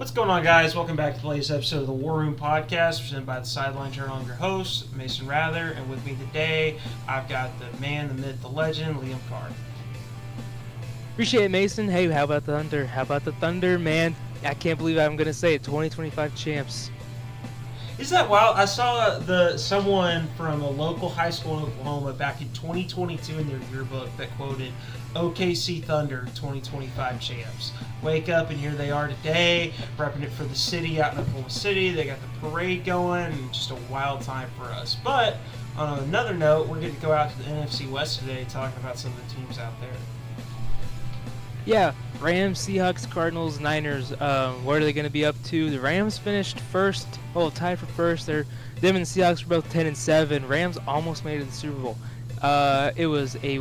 What's going on, guys? Welcome back to the latest episode of the Warroom podcast, presented by the Sideline Journal. I'm your host, Mason Rather, and with me today, I've got the man, the myth, the legend, Liam Card. Appreciate it, Mason. Hey, how about the Thunder? How about the Thunder, man? I can't believe I'm going to say it. 2025 champs. Isn't that wild? I saw someone from a local high school in Oklahoma back in 2022 in their yearbook that quoted OKC Thunder 2025 champs. Wake up and here they are today, repping it for the city out in Oklahoma City. They got the parade going, and just a wild time for us. But on another note, we're going to go out to the NFC West today, talking about some of the teams out there. Yeah, Rams, Seahawks, Cardinals, Niners. What are they going to be up to? The Rams finished first, tied for first. Them and the Seahawks were both 10-7. Rams almost made it to the Super Bowl. It was a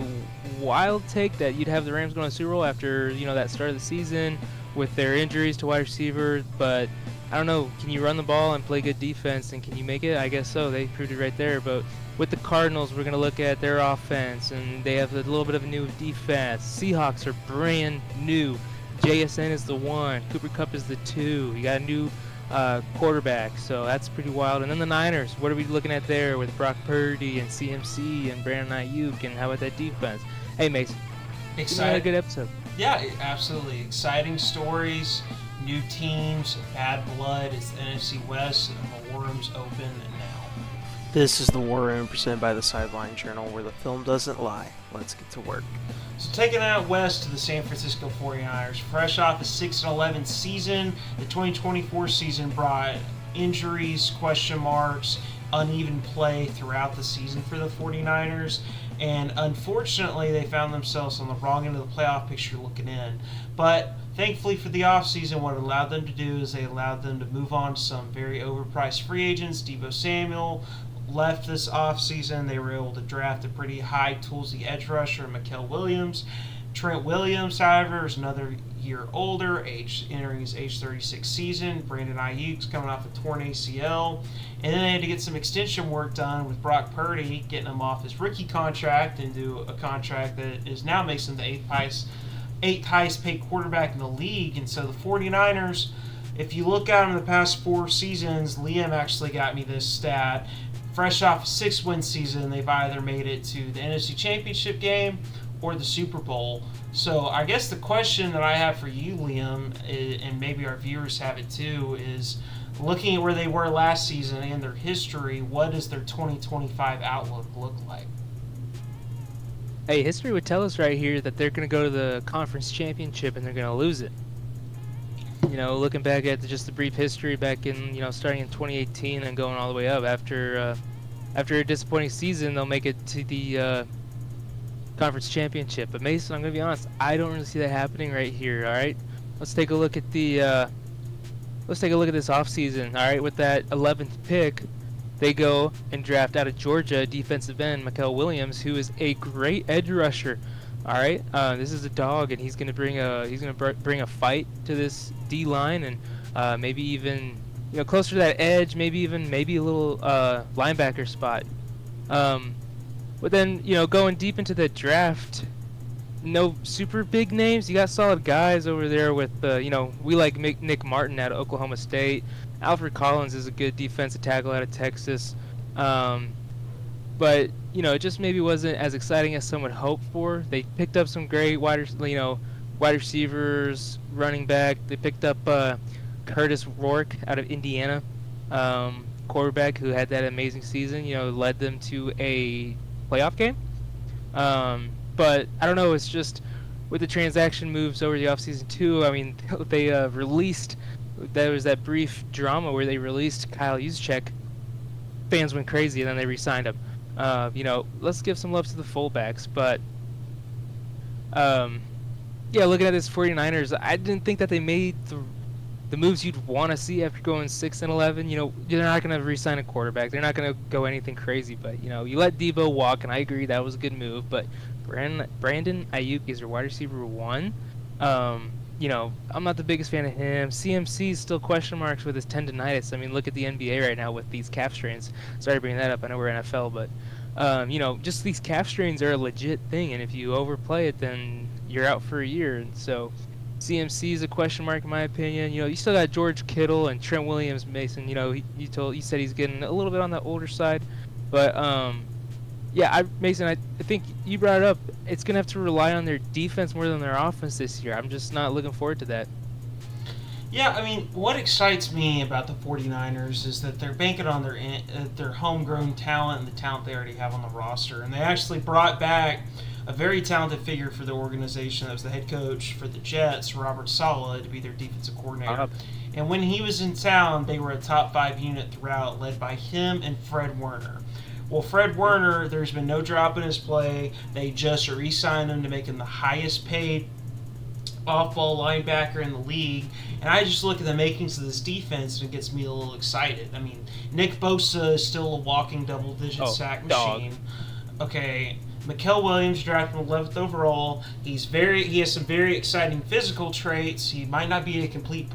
wild take that you'd have the Rams going to the Super Bowl after that start of the season with their injuries to wide receiver. But I don't know. Can you run the ball and play good defense? And can you make it? I guess so. They proved it right there. But with the Cardinals, we're going to look at their offense, and they have a little bit of a new defense. Seahawks are brand new. JSN is the 1. Cooper Kupp is the 2. You got a new quarterback, so that's pretty wild. And then the Niners, what are we looking at there with Brock Purdy and CMC and Brandon Ayuk, and how about that defense? Hey, Mason. Excited. A good episode. Yeah, absolutely. Exciting stories, new teams, bad blood. It's the NFC West, and the Warroom's open and now. This is the Warroom presented by the Sideline Journal, where the film doesn't lie. Let's get to work. So taking out west to the San Francisco 49ers, fresh off a 6-11 season, the 2024 season brought injuries, question marks, uneven play throughout the season for the 49ers, and unfortunately they found themselves on the wrong end of the playoff picture looking in. But thankfully for the offseason, what it allowed them to do is they allowed them to move on to some very overpriced free agents. Deebo Samuel left this offseason. They were able to draft a pretty high toolsy edge rusher, Mikael Williams. Trent Williams, however, is another year older, entering his age 36 season. Brandon Ayuk's coming off a torn ACL. And then they had to get some extension work done with Brock Purdy, getting him off his rookie contract into a contract that is now makes him the eighth highest paid quarterback in the league. And so the 49ers, if you look at them in the past 4 seasons, Liam actually got me this stat. Fresh off a 6-win season, they've either made it to the NFC Championship game or the Super Bowl. So I guess the question that I have for you, Liam, and maybe our viewers have it too, is looking at where they were last season and their history, what does their 2025 outlook look like? Hey, history would tell us right here that they're going to go to the conference championship and they're going to lose it. Looking back at just the brief history back in, starting in 2018 and going all the way up after a disappointing season, they'll make it to the conference championship. But Mason, I'm going to be honest, I don't really see that happening right here. All right, let's take a look at this offseason. All right, with that 11th pick, they go and draft out of Georgia defensive end Mikael Williams, who is a great edge rusher. All right, this is a dog, and he's going to bring a fight to this D line, and maybe even closer to that edge, maybe a little linebacker spot. But then going deep into the draft, no super big names. You got solid guys over there with we like Nick Martin out of Oklahoma State. Alfred Collins is a good defensive tackle out of Texas. But it just maybe wasn't as exciting as some would hope for. They picked up some great wide receivers, running back. They picked up Curtis Rourke out of Indiana, quarterback who had that amazing season. Led them to a playoff game. But I don't know. It's just with the transaction moves over the offseason too. I mean, they released. There was that brief drama where they released Kyle Juszczyk. Fans went crazy, and then they re-signed him. Let's give some love to the fullbacks, but looking at this 49ers, I didn't think that they made the moves you'd want to see after going 6-11. They're not going to re-sign a quarterback. They're not going to go anything crazy, but you let Deebo walk, and I agree that was a good move. But Brandon Ayuk is your wide receiver 1. I'm not the biggest fan of him. CMC is still question marks with his tendonitis. I mean, look at the NBA right now with these calf strains. Sorry to bring that up. I know we're NFL, but just these calf strains are a legit thing, and if you overplay it, then you're out for a year. And so CMC is a question mark in my opinion. You still got George Kittle and Trent Williams. Mason, you said he's getting a little bit on the older side, but yeah, Mason, I think you brought it up. It's gonna have to rely on their defense more than their offense this year. I'm just not looking forward to that. Yeah, I mean, what excites me about the 49ers is that they're banking on their homegrown talent and the talent they already have on the roster. And they actually brought back a very talented figure for the organization that was the head coach for the Jets, Robert Saleh, to be their defensive coordinator. And when he was in town, they were a top 5 unit throughout, led by him and Fred Warner. Well, Fred Warner, there's been no drop in his play. They just re-signed him to make him the highest paid off-ball linebacker in the league, and I just look at the makings of this defense and it gets me a little excited. I mean, Nick Bosa is still a walking double-digit sack machine. Okay, Mikael Williams drafted 11th overall. He has some very exciting physical traits. He might not be a complete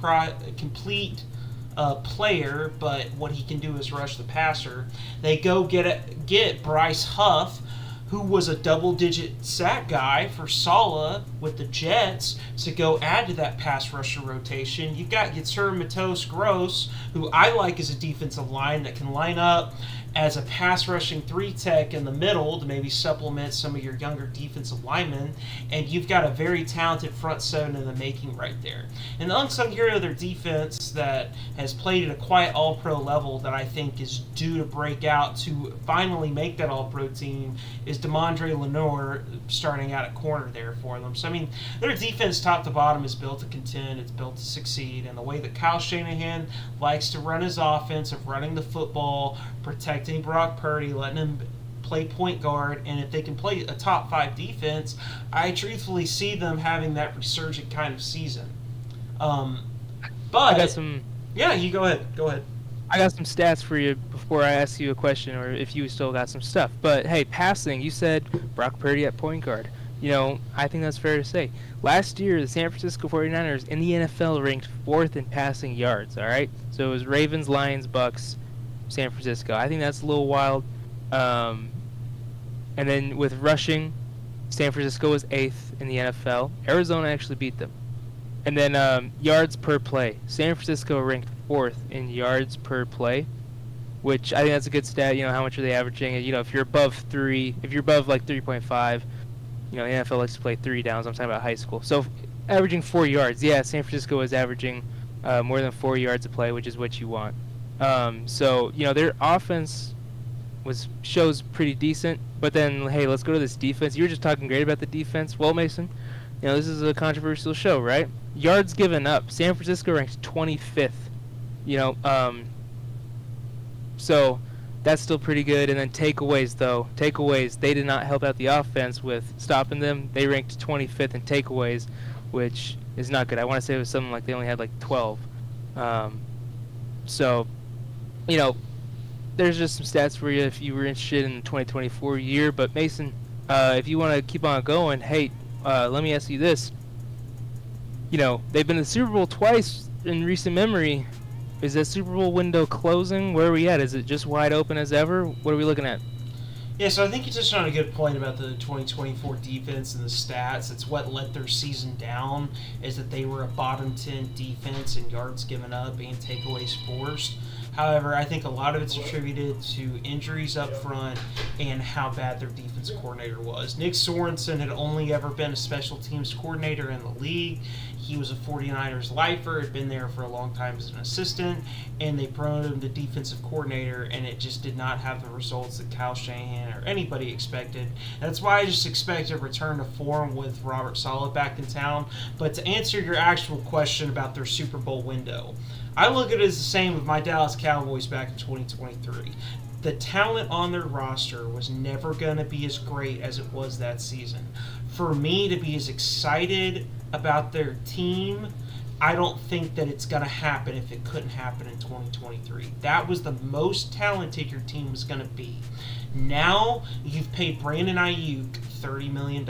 player, but what he can do is rush the passer. They go get Bryce Huff, who was a double-digit sack guy for Saleh with the Jets, to go add to that pass rusher rotation. You've got Yetur Matos-Gross, who I like as a defensive line that can line up as a pass-rushing 3-tech in the middle to maybe supplement some of your younger defensive linemen, and you've got a very talented front seven in the making right there. And the unsung hero of their defense that has played at a quiet all-pro level that I think is due to break out to finally make that all-pro team is Demondre Lenore, starting out at corner there for them. So, I mean, their defense top to bottom is built to contend, it's built to succeed, and the way that Kyle Shanahan likes to run his offense of running the football, protecting Brock Purdy, letting him play point guard, and if they can play a top 5 defense, I truthfully see them having that resurgent kind of season. But I got some. Yeah, you go ahead. I got some stats for you before I ask you a question, or if you still got some stuff. But hey, passing, you said Brock Purdy at point guard. I think that's fair to say. Last year, the San Francisco 49ers in the NFL ranked 4th in passing yards, all right? So it was Ravens, Lions, Bucks, San Francisco. I think that's a little wild. And then with rushing, San Francisco was 8th in the NFL. Arizona actually beat them. And then yards per play. San Francisco ranked 4th in yards per play, which I think that's a good stat. How much are they averaging? If you're above 3, if you're above like 3.5, the NFL likes to play 3 downs. I'm talking about high school. So averaging 4 yards. Yeah, San Francisco is averaging more than 4 yards a play, which is what you want. So their offense shows pretty decent, but then hey, let's go to this defense. You were just talking great about the defense. Well, Mason, this is a controversial show, right? Yards given up. San Francisco ranks 25th. So that's still pretty good. And then takeaways, though. Takeaways, they did not help out the offense with stopping them. They ranked 25th in takeaways, which is not good. I want to say it was something like they only had like 12. So, there's just some stats for you if you were interested in the 2024 year. But Mason, if you want to keep on going, hey, let me ask you this. They've been to the Super Bowl twice in recent memory. Is that Super Bowl window closing? Where are we at? Is it just wide open as ever? What are we looking at? Yeah, so I think you touched on a good point about the 2024 defense and the stats. It's what let their season down, is that they were a bottom 10 defense in yards given up and takeaways forced. However, I think a lot of it's attributed to injuries up front and how bad their defense coordinator was. Nick Sorensen had only ever been a special teams coordinator in the league. He was a 49ers lifer, had been there for a long time as an assistant, and they promoted him to defensive coordinator, and it just did not have the results that Kyle Shanahan or anybody expected. And that's why I just expect a return to form with Robert Saleh back in town. But to answer your actual question about their Super Bowl window, I look at it as the same with my Dallas Cowboys back in 2023. The talent on their roster was never going to be as great as it was that season. For me to be as excited about their team, I don't think that it's going to happen if it couldn't happen in 2023. That was the most talented your team was going to be. Now you've paid Brandon Ayuk $30 million.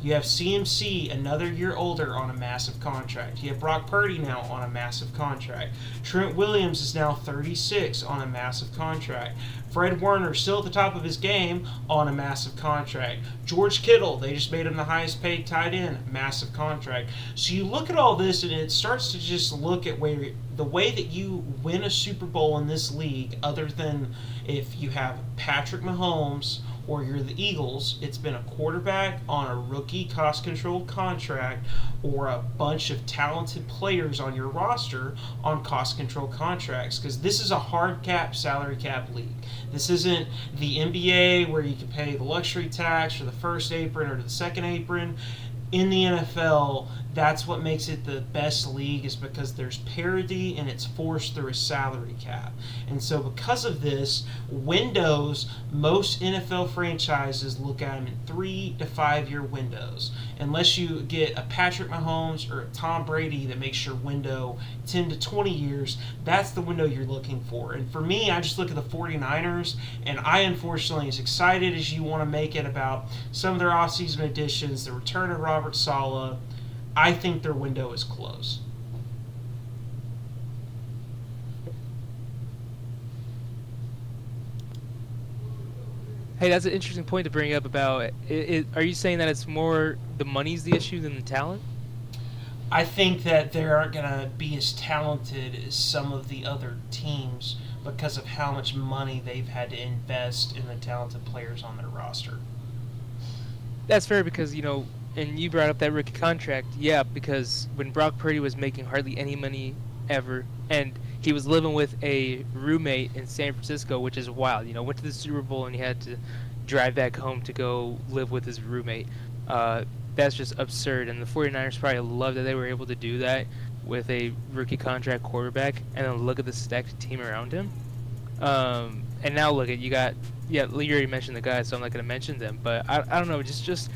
You have CMC another year older on a massive contract. You have Brock Purdy now on a massive contract. Trent Williams is now 36 on a massive contract. Fred Warner still at the top of his game on a massive contract. George Kittle, they just made him the highest paid tight end, massive contract. So you look at all this and it starts to just look at where the way that you win a Super Bowl in this league, other than if you have Patrick Mahomes or you're the Eagles, it's been a quarterback on a rookie cost-controlled contract or a bunch of talented players on your roster on cost-controlled contracts, because this is a hard cap, salary cap league. This isn't the NBA where you can pay the luxury tax or the first apron or the second apron. In the NFL, that's what makes it the best league, is because there's parity and it's forced through a salary cap. And so because of this, windows, most NFL franchises look at them in 3 to 5 year windows. Unless you get a Patrick Mahomes or a Tom Brady that makes your window 10 to 20 years, that's the window you're looking for. And for me, I just look at the 49ers, and I unfortunately, as excited as you want to make it about some of their offseason additions, the return of Robert Saleh, I think their window is closed. Hey, that's an interesting point to bring up about it. Are you saying that it's more the money's the issue than the talent? I think that they aren't going to be as talented as some of the other teams because of how much money they've had to invest in the talented players on their roster. That's fair because, and you brought up that rookie contract. Yeah, because when Brock Purdy was making hardly any money ever, and he was living with a roommate in San Francisco, which is wild. Went to the Super Bowl and he had to drive back home to go live with his roommate. That's just absurd, and the 49ers probably love that they were able to do that with a rookie contract quarterback, and then look at the stacked team around him. And now look at, you already mentioned the guys, so I'm not going to mention them, but I don't know, just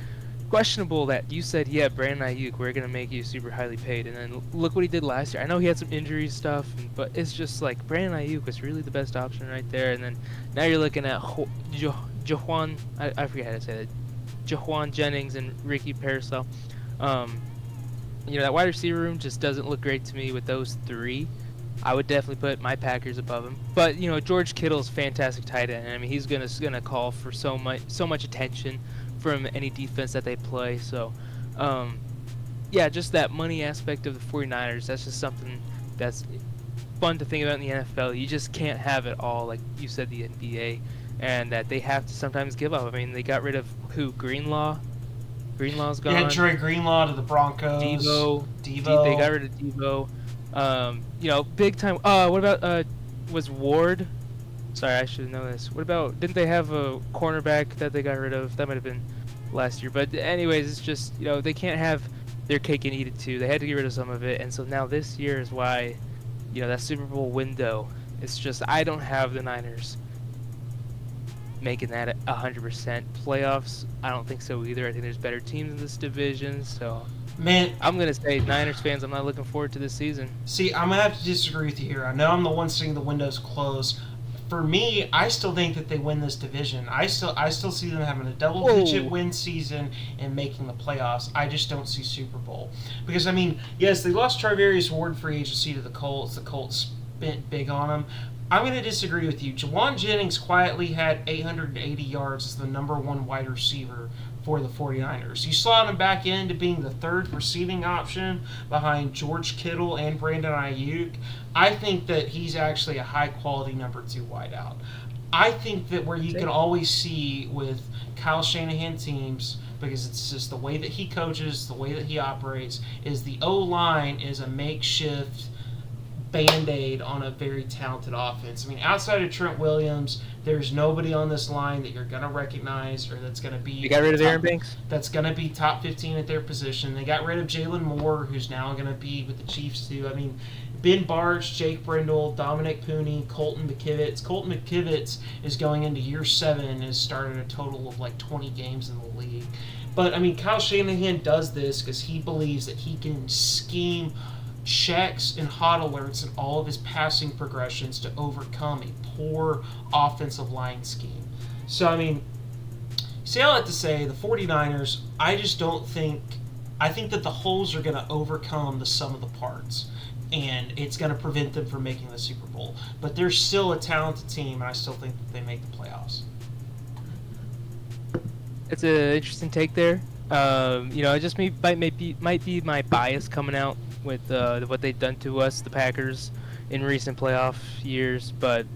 questionable that you said, yeah, Brandon Ayuk, we're going to make you super highly paid, and then look what he did last year. I know he had some injury stuff, but it's just like Brandon Ayuk was really the best option right there, and then now you're looking at Jaquan, I forget how to say that, Jaquan Jennings and Ricky Parasol. That wide receiver room just doesn't look great to me with those three. I would definitely put my Packers above him. But, George Kittle's fantastic tight end. I mean, he's gonna call for so much attention from any defense that they play. So, just that money aspect of the 49ers, that's just something that's fun to think about in the NFL. You just can't have it all, like you said, the NBA, and that they have to sometimes give up. I mean, they got rid of who? Greenlaw? Greenlaw's gone. Yeah, Dre Greenlaw to the Broncos. Devo. They got rid of Devo. Big time. What about was Ward? Sorry, I should know this. What about, didn't they have a cornerback that they got rid of? That might have been last year. But anyways, it's just, they can't have their cake and eat it too. They had to get rid of some of it, and so now this year is why, that Super Bowl window. It's just, I don't have the Niners making that 100% playoffs. I don't think so either. I think there's better teams in this division, so man, I'm gonna say Niners fans, I'm not looking forward to this season. See, I'm gonna have to disagree with you here. I know I'm the one seeing the windows closed. For me, I still think that they win this division. I still see them having a double-digit win season and making the playoffs. I just don't see Super Bowl because yes, they lost Charvarius Ward free agency to the Colts. The Colts spent big on him. I'm going to disagree with you. Jaquan Jennings quietly had 880 yards as the number one wide receiver for the 49ers. You slot him back into being the third receiving option behind George Kittle and Brandon Ayuk. I think that he's actually a high-quality number 2 wideout. I think that where you can always see with Kyle Shanahan teams, because it's just the way that he coaches, the way that he operates, is the O-line is a makeshift Band-Aid on a very talented offense. Outside of Trent Williams, there's nobody on this line that you're going to recognize or that's going to be... You got rid of Aaron Banks? That's going to be top 15 at their position. They got rid of Jalen Moore, who's now going to be with the Chiefs too. Ben Bartch, Jake Brindle, Dominic Pooney, Colton McKivitz. Colton McKivitz is going into year 7 and has started a total of 20 games in the league. But, Kyle Shanahan does this because he believes that he can scheme checks and hot alerts and all of his passing progressions to overcome a poor offensive line scheme. So, I mean, say all that to say, the 49ers, I just don't think. I think that the holes are going to overcome the sum of the parts, and it's going to prevent them from making the Super Bowl. But they're still a talented team, and I still think that they make the playoffs. It's an interesting take there. It just might be my bias coming out with what they've done to us, the Packers, in recent playoff years. But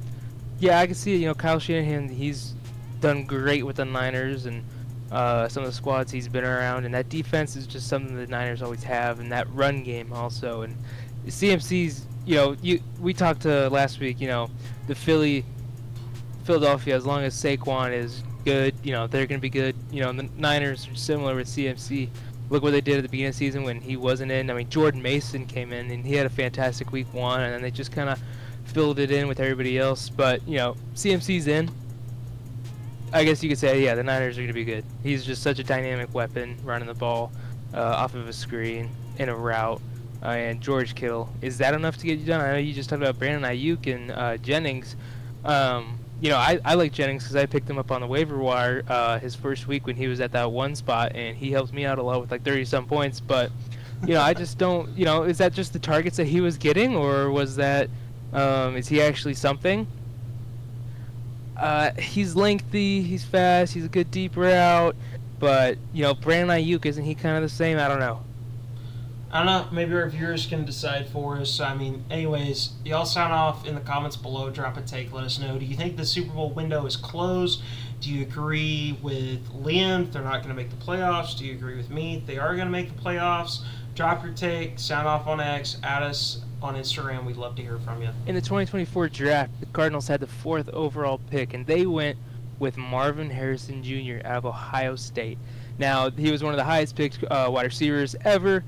yeah, I can see it. Kyle Shanahan, he's done great with the Niners and some of the squads he's been around, and that defense is just something the Niners always have, and that run game also. And CMC's, we talked last week. The Philadelphia, as long as Saquon is good, they're going to be good. The Niners are similar with CMC. Look what they did at the beginning of the season when he wasn't in. I mean, Jordan Mason came in, and he had a fantastic week 1, and then they just kind of filled it in with everybody else. But, CMC's in. I guess you could say, yeah, the Niners are going to be good. He's just such a dynamic weapon running the ball off of a screen in a route. And George Kittle, is that enough to get you done? I know you just talked about Brandon Ayuk and Jennings. I like Jennings because I picked him up on the waiver wire his first week when he was at that one spot, and he helped me out a lot with like 30-some points. But, I just don't, is that just the targets that he was getting, or was that, is he actually something? He's lengthy, he's fast, he's a good deep route, but, Brandon Ayuk, isn't he kind of the same? I don't know. I don't know. Maybe our viewers can decide for us. I mean, anyways, y'all sign off in the comments below. Drop a take. Let us know. Do you think the Super Bowl window is closed? Do you agree with Liam? They're not going to make the playoffs. Do you agree with me? They are going to make the playoffs. Drop your take. Sound off on X. Add us on Instagram. We'd love to hear from you. In the 2024 draft, the Cardinals had the 4th overall pick, and they went with Marvin Harrison Jr. out of Ohio State. Now, he was one of the highest picked wide receivers ever.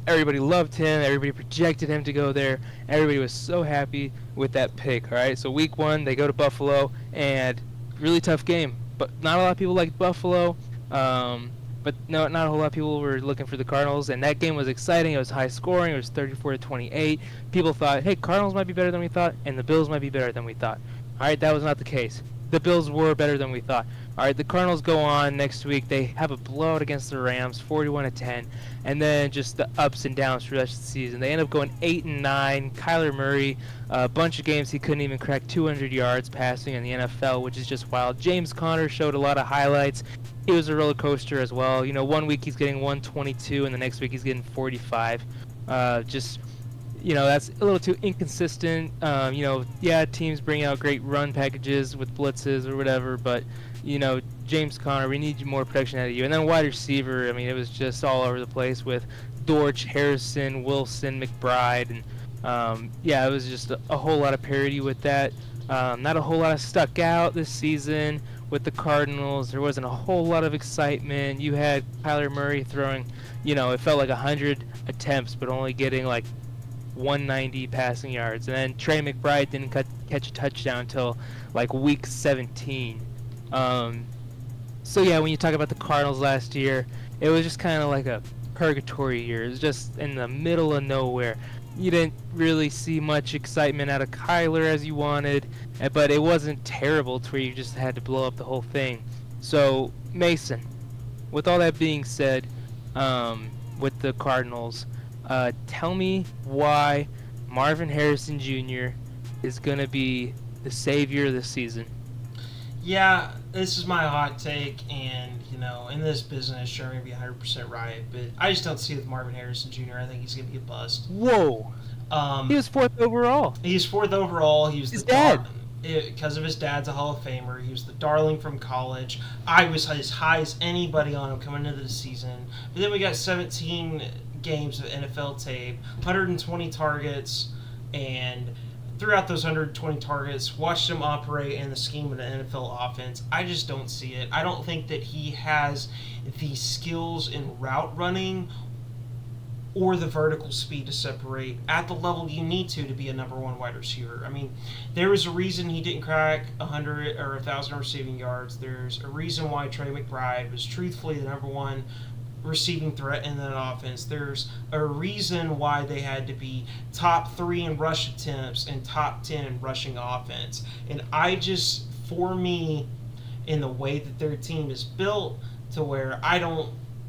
Everybody loved him. Everybody projected him to go there. Everybody was so happy with that pick. All right, so week 1 they go to Buffalo, and really tough game. But not a lot of people liked Buffalo. But no, not a whole lot of people were looking for the Cardinals, and that game was exciting. It was high scoring. It was 34-28. People thought, hey, Cardinals might be better than we thought, and the Bills might be better than we thought. All right, that was not the case. The Bills were better than we thought. All right, the Cardinals go on next week. They have a blowout against the Rams, 41-10, and then just the ups and downs for the rest of the season. They end up going 8-9. Kyler Murray, a bunch of games he couldn't even crack 200 yards passing in the NFL, which is just wild. James Conner showed a lot of highlights. It was a roller coaster as well. 1 week he's getting 122, and the next week he's getting 45. That's a little too inconsistent. Teams bring out great run packages with blitzes or whatever, but, James Conner, we need more protection out of you. And then wide receiver, it was just all over the place with Dortch, Harrison, Wilson, McBride, and, it was just a whole lot of parity with that. Not a whole lot of stuck out this season with the Cardinals. There wasn't a whole lot of excitement. You had Kyler Murray throwing, it felt like 100 attempts, but only getting like 190 passing yards, and then Trey McBride didn't catch a touchdown until like week 17. When you talk about the Cardinals last year, it was just kind of like a purgatory year. It was just in the middle of nowhere. You didn't really see much excitement out of Kyler as you wanted, but it wasn't terrible to where you just had to blow up the whole thing. So, Mason, with all that being said, with the Cardinals, tell me why Marvin Harrison Jr. is going to be the savior of the season. Yeah, this is my hot take, and, in this business, sure, I'm going to be 100% right, but I just don't see it with Marvin Harrison Jr. I think he's going to be a bust. Whoa. He was 4th overall. He's 4th overall. He was his dad. Because of his dad's a Hall of Famer. He was the darling from college. I was as high as anybody on him coming into the season. But then we got 17 games of NFL tape, 120 targets, and throughout those 120 targets, watched him operate in the scheme of the NFL offense. I just don't see it. I don't think that he has the skills in route running or the vertical speed to separate at the level you need to be a number 1 wide receiver. There was a reason he didn't crack 100 or 1,000 receiving yards. There's a reason why Trey McBride was truthfully the number 1 receiving threat in that offense. There's a reason why they had to be top 3 in rush attempts and top 10 in rushing offense. And for me, in the way that their team is built to where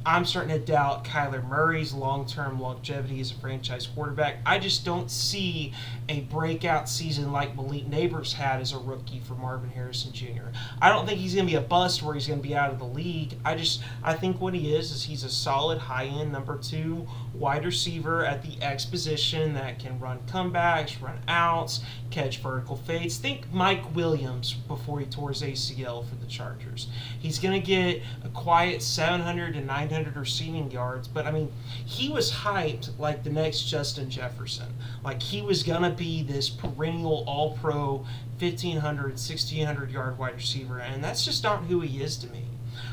I'm starting to doubt Kyler Murray's long-term longevity as a franchise quarterback. I just don't see a breakout season like Malik Neighbors had as a rookie for Marvin Harrison Jr. I don't think he's going to be a bust where he's going to be out of the league. I think what he is he's a solid high-end number 2 wide receiver at the X position that can run comebacks, run outs, catch vertical fades. Think Mike Williams before he tore his ACL for the Chargers. He's going to get a quiet 700 to 900 receiving yards, but I mean, he was hyped like the next Justin Jefferson. Like he was going to be this perennial all-pro 1,500, 1,600 yard wide receiver, and that's just not who he is to me.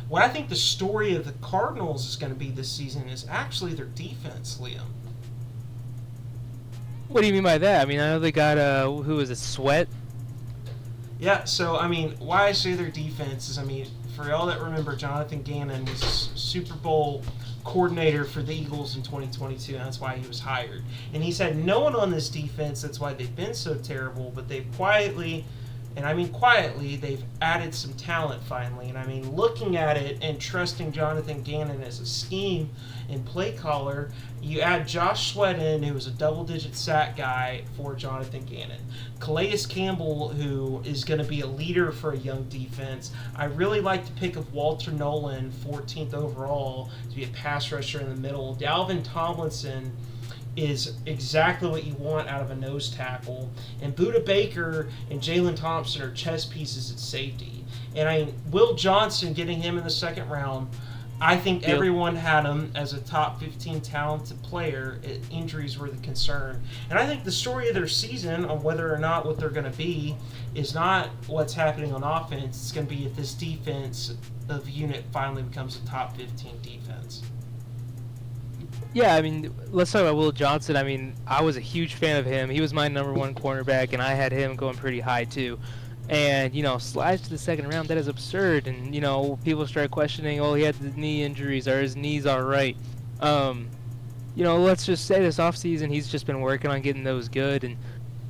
What I think the story of the Cardinals is going to be this season is actually their defense, Liam. What do you mean by that? I mean, I know they got, who is it, Sweat? Yeah, so, I mean, why I say their defense is, I mean, for y'all that remember, Jonathan Gannon was Super Bowl coordinator for the Eagles in 2022, and that's why he was hired. And he's had no one on this defense, that's why they've been so terrible, but they've quietly, and I mean quietly, they've added some talent finally. And I mean, looking at it and trusting Jonathan Gannon as a scheme and play caller, you add Josh Sweat in, who was a double-digit sack guy for Jonathan Gannon. Calais Campbell, who is going to be a leader for a young defense. I really like the pick of Walter Nolan, 14th overall, to be a pass rusher in the middle. Dalvin Tomlinson is exactly what you want out of a nose tackle. And Budda Baker and Jalen Thompson are chess pieces at safety. And I mean, Will Johnson, getting him in the second round, I think everyone had him as a top 15 talented player. Injuries were the concern. And I think the story of their season on whether or not what they're going to be is not what's happening on offense. It's going to be if this defense of unit finally becomes a top 15 defense. Yeah, I mean, let's talk about Will Johnson. I mean, I was a huge fan of him. He was my number 1 cornerback, and I had him going pretty high, too. And, you know, slides to the second round, that is absurd. And, you know, people start questioning, oh, he had the knee injuries. Are his knees all right? You know, let's just say this offseason, he's just been working on getting those good. And,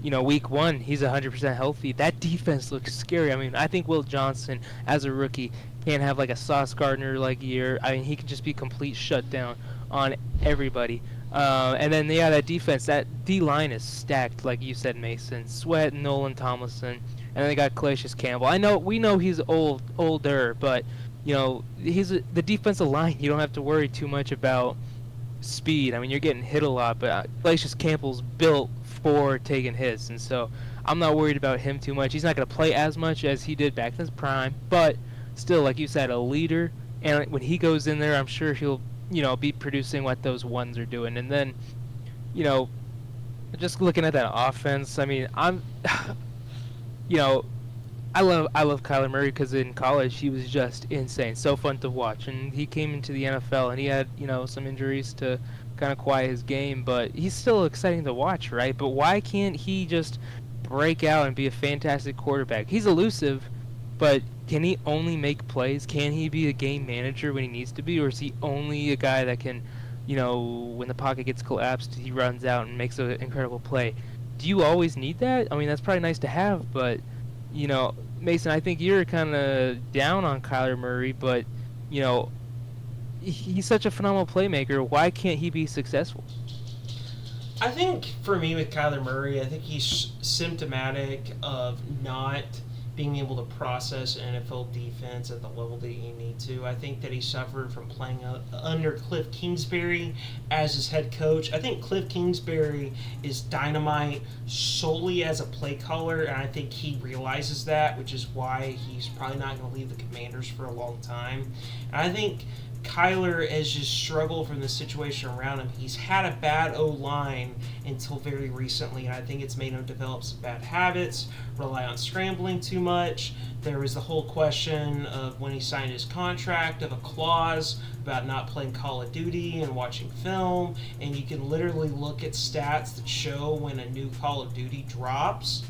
you know, week 1, he's 100% healthy. That defense looks scary. I mean, I think Will Johnson, as a rookie, can't have like a Sauce Gardner-like year. I mean, he can just be complete shutdown on everybody. And then, yeah, that defense, that D-line is stacked, like you said, Mason. Sweat, Nolan, Tomlinson, and then they got Calais Campbell. We know he's older, but, you know, the defensive line, you don't have to worry too much about speed. I mean, you're getting hit a lot, but Calais Campbell's built for taking hits, and so I'm not worried about him too much. He's not going to play as much as he did back in his prime, but still, like you said, a leader, and when he goes in there, I'm sure he'll, you know, be producing what those ones are doing. And then, you know, just looking at that offense, I mean, you know, I love Kyler Murray because in college he was just insane, so fun to watch. And he came into the NFL and he had, you know, some injuries to kind of quiet his game, but he's still exciting to watch, right? But why can't he just break out and be a fantastic quarterback? He's elusive, but can he only make plays? Can he be a game manager when he needs to be? Or is he only a guy that can, you know, when the pocket gets collapsed, he runs out and makes an incredible play? Do you always need that? I mean, that's probably nice to have, but, you know, Mason, I think you're kind of down on Kyler Murray, but, you know, he's such a phenomenal playmaker. Why can't he be successful? I think, for me, with Kyler Murray, I think he's symptomatic of not being able to process NFL defense at the level that you need to. I think that he suffered from playing under Cliff Kingsbury as his head coach. I think Cliff Kingsbury is dynamite solely as a play caller, and I think he realizes that, which is why he's probably not going to leave the Commanders for a long time. And I think Kyler has just struggled from the situation around him. He's had a bad O-line until very recently, and I think it's made him develop some bad habits, rely on scrambling too much. There was the whole question of when he signed his contract of a clause about not playing Call of Duty and watching film, and you can literally look at stats that show when a new Call of Duty drops,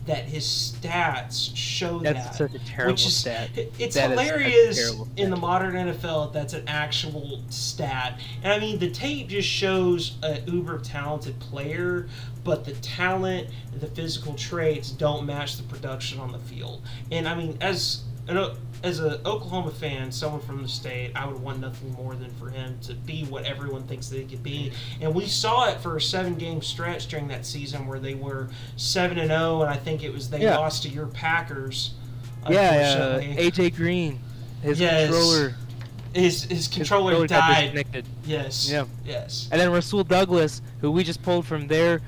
that his stats show that's such a terrible stat. It's hilarious in the modern NFL that's an actual stat. And I mean, the tape just shows an uber talented player, but the talent and the physical traits don't match the production on the field. And I mean, as as an Oklahoma fan, someone from the state, I would want nothing more than for him to be what everyone thinks that he could be. And we saw it for a 7-game stretch during that season where they were 7-0, and I think it was they lost to your Packers. Yeah, AJ Green, his controller. His controller died. Disconnected. Yes. Yeah. Yes. And then Rasul Douglas, who we just pulled from their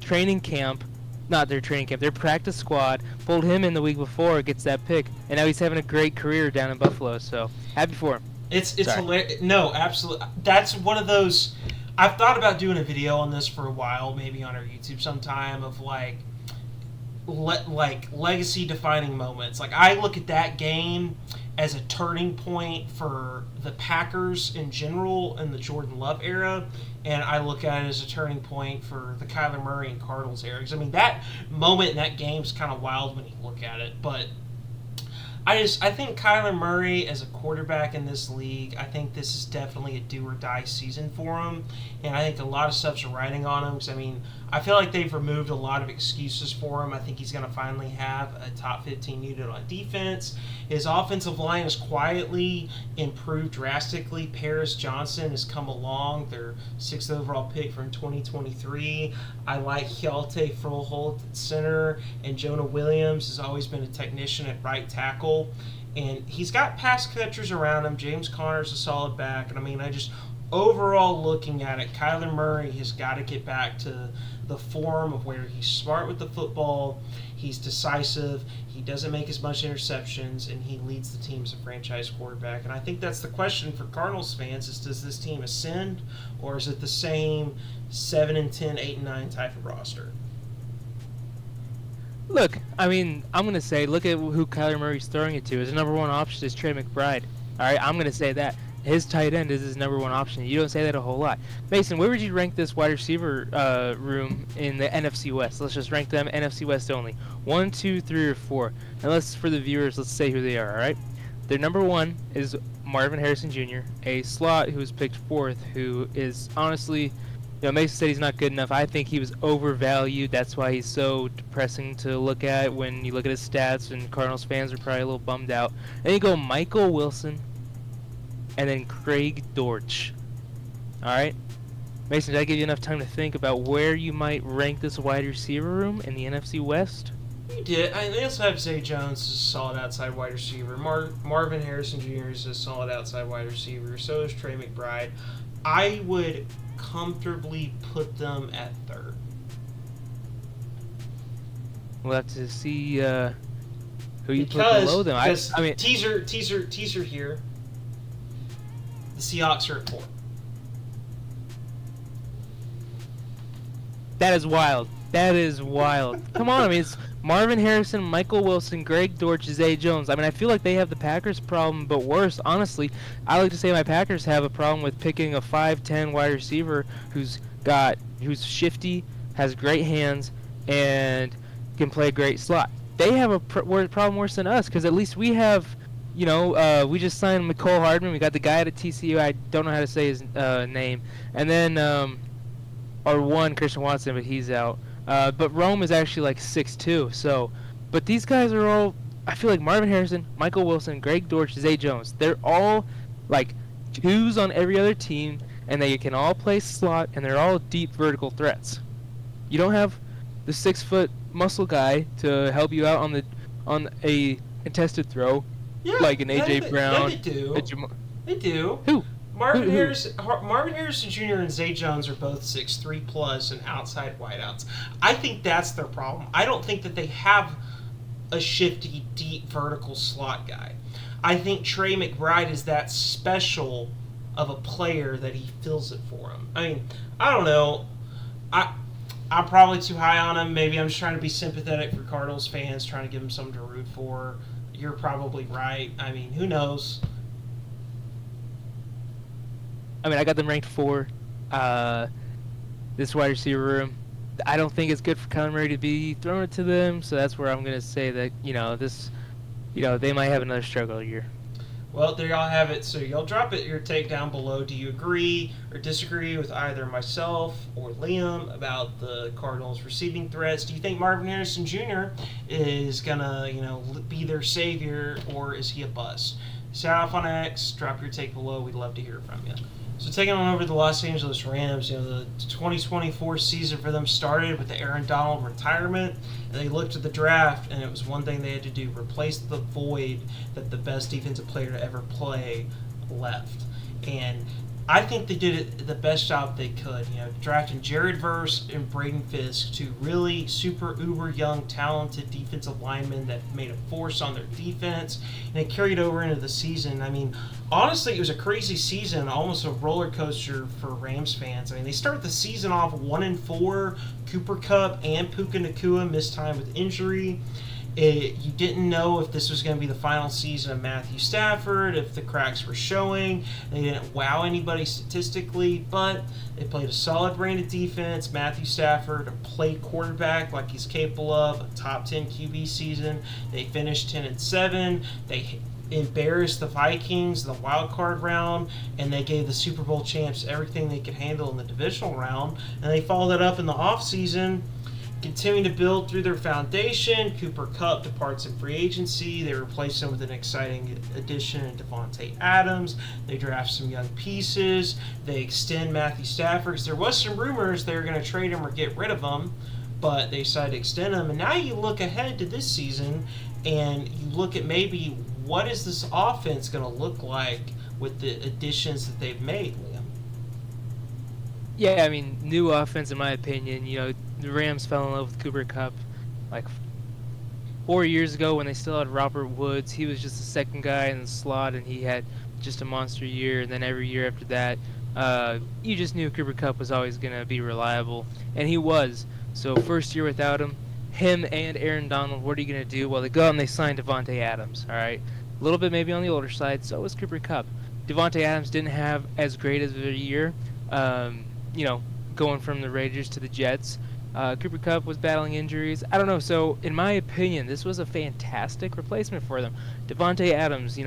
training camp. Not their training camp, their practice squad, pulled him in the week before, gets that pick, and now he's having a great career down in Buffalo, so happy for him. It's hilarious. No, absolutely. That's one of those, I've thought about doing a video on this for a while, maybe on our YouTube sometime, of legacy defining moments. Like, I look at that game as a turning point for the Packers in general in the Jordan Love era, and I look at it as a turning point for the Kyler Murray and Cardinals era. Because, I mean, that moment in that game is kind of wild when you look at it, but I think Kyler Murray as a quarterback in this league, I think this is definitely a do-or-die season for him, and I think a lot of stuff's riding on him. Because, I mean, I feel like they've removed a lot of excuses for him. I think he's going to finally have a top 15 unit on defense. His offensive line has quietly improved drastically. Paris Johnson has come along, their 6th overall pick from 2023. I like Hjalte Froholt at center, and Jonah Williams has always been a technician at right tackle. And he's got pass catchers around him. James Conner's a solid back. And, I mean, overall looking at it, Kyler Murray has got to get back to the form of where he's smart with the football, he's decisive, he doesn't make as much interceptions, and he leads the team as a franchise quarterback. And I think that's the question for Cardinals fans is, does this team ascend, or is it the same 7-10, 8-9 type of roster? Look, I mean, I'm going to say, look at who Kyler Murray's throwing it to. His number one option is Trey McBride. All right, I'm going to say that. His tight end is his number one option. You don't say that a whole lot. Mason, where would you rank this wide receiver room in the NFC West? Let's just rank them NFC West only. 1, 2, 3, or 4. And for the viewers, let's say who they are, all right? Their number 1 is Marvin Harrison Jr., a slot who was picked 4th, who is honestly, Mason said he's not good enough. I think he was overvalued. That's why he's so depressing to look at when you look at his stats, and Cardinals fans are probably a little bummed out. Then you go Michael Wilson, and then Craig Dortch. All right? Mason, did I give you enough time to think about where you might rank this wide receiver room in the NFC West? You did. I also have Zay Jones as a solid outside wide receiver. Marvin Harrison Jr. is a solid outside wide receiver. So is Trey McBride. I would comfortably put them at 3rd. We'll have to see who you put below them. I mean, teaser here. The Seahawks are at 4. That is wild. That is wild. Come on, I mean, it's Marvin Harrison, Michael Wilson, Greg Dortch, Zay Jones. I mean, I feel like they have the Packers problem, but worse, honestly. I like to say my Packers have a problem with picking a 5'10" wide receiver who's shifty, has great hands, and can play a great slot. They have a problem worse than us, because at least we have, we just signed McCole Hardman. We got the guy at TCU. I don't know how to say his name. And then our one, Christian Watson, but he's out. But Rome is actually like 6'2", so, but these guys are all, I feel like Marvin Harrison, Michael Wilson, Greg Dortch, Zay Jones, they're all like 2s on every other team, and they can all play slot, and they're all deep vertical threats. You don't have the 6-foot muscle guy to help you out on a contested throw, like an AJ Brown. Yeah, they do. They do. Who? Marvin Harrison Jr. and Zay Jones are both 6'3 plus and outside wideouts. I think that's their problem. I don't think that they have a shifty, deep vertical slot guy. I think Trey McBride is that special of a player that he fills it for him. I mean, I don't know. I'm probably too high on him. Maybe I'm just trying to be sympathetic for Cardinals fans, trying to give them something to root for. You're probably right. I mean, who knows? I mean, I got them ranked 4. This wide receiver room, I don't think it's good for Kyler Murray to be throwing it to them, so that's where I'm going to say that, they might have another struggle year. Well, there y'all have it. So y'all drop it your take down below. Do you agree or disagree with either myself or Liam about the Cardinals' receiving threats? Do you think Marvin Harrison Jr. is gonna, be their savior, or is he a bust? Sound off on X. Drop your take below. We'd love to hear from you. So taking on over the Los Angeles Rams, the 2024 season for them started with the Aaron Donald retirement, and they looked at the draft, and it was one thing they had to do: replace the void that the best defensive player to ever play left. And I think they did it the best job they could. Drafting Jared Verse and Braden Fisk, two really super uber young, talented defensive linemen that made a force on their defense, and it carried over into the season. I mean, honestly, it was a crazy season, almost a roller coaster for Rams fans. I mean, they started the season off 1-4. Cooper Kupp and Puka Nacua missed time with injury. You didn't know if this was going to be the final season of Matthew Stafford, if the cracks were showing. They didn't wow anybody statistically, but they played a solid brand of defense. Matthew Stafford played quarterback like he's capable of, a top 10 QB season. They finished 10-7. They embarrassed the Vikings in the wild card round, and they gave the Super Bowl champs everything they could handle in the divisional round. And they followed that up in the offseason, continuing to build through their foundation. Cooper Kupp departs in free agency. They replace him with an exciting addition in Devontae Adams. They draft some young pieces. They extend Matthew Stafford, because there was some rumors they were going to trade him or get rid of him, but they decided to extend him. And now you look ahead to this season, and you look at maybe what is this offense going to look like with the additions that they've made, Liam? Yeah, I mean, new offense in my opinion. The Rams fell in love with Cooper Kupp like 4 years ago when they still had Robert Woods. He was just the second guy in the slot, and he had just a monster year. And then every year after that, you just knew Cooper Kupp was always going to be reliable, and he was. So first year without him and Aaron Donald, what are you going to do? Well, they go out and they signed Devontae Adams, all right? A little bit maybe on the older side, so was Cooper Kupp. Devontae Adams didn't have as great of a year, going from the Raiders to the Jets. Cooper Kupp was battling injuries. I don't know. So, in my opinion, this was a fantastic replacement for them. Devontae Adams, he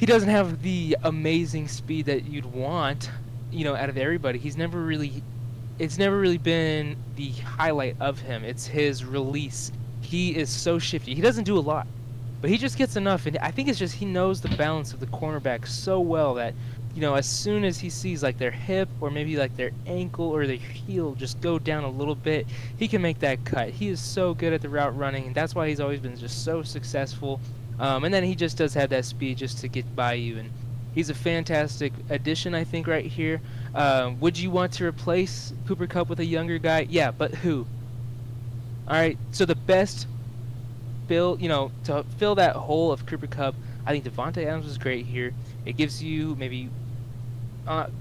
doesn't have the amazing speed that you'd want, out of everybody. It's never really been the highlight of him. It's his release. He is so shifty. He doesn't do a lot, but he just gets enough. And I think it's just he knows the balance of the cornerback so well that, as soon as he sees like their hip or maybe like their ankle or their heel just go down a little bit, he can make that cut. He is so good at the route running, and that's why he's always been just so successful. And then he just does have that speed just to get by you, and he's a fantastic addition, I think, right here. Would you want to replace Cooper Kupp with a younger guy? Yeah, but who? All right, so the best to fill that hole of Cooper Kupp, I think Devontae Adams was great here. It gives you maybe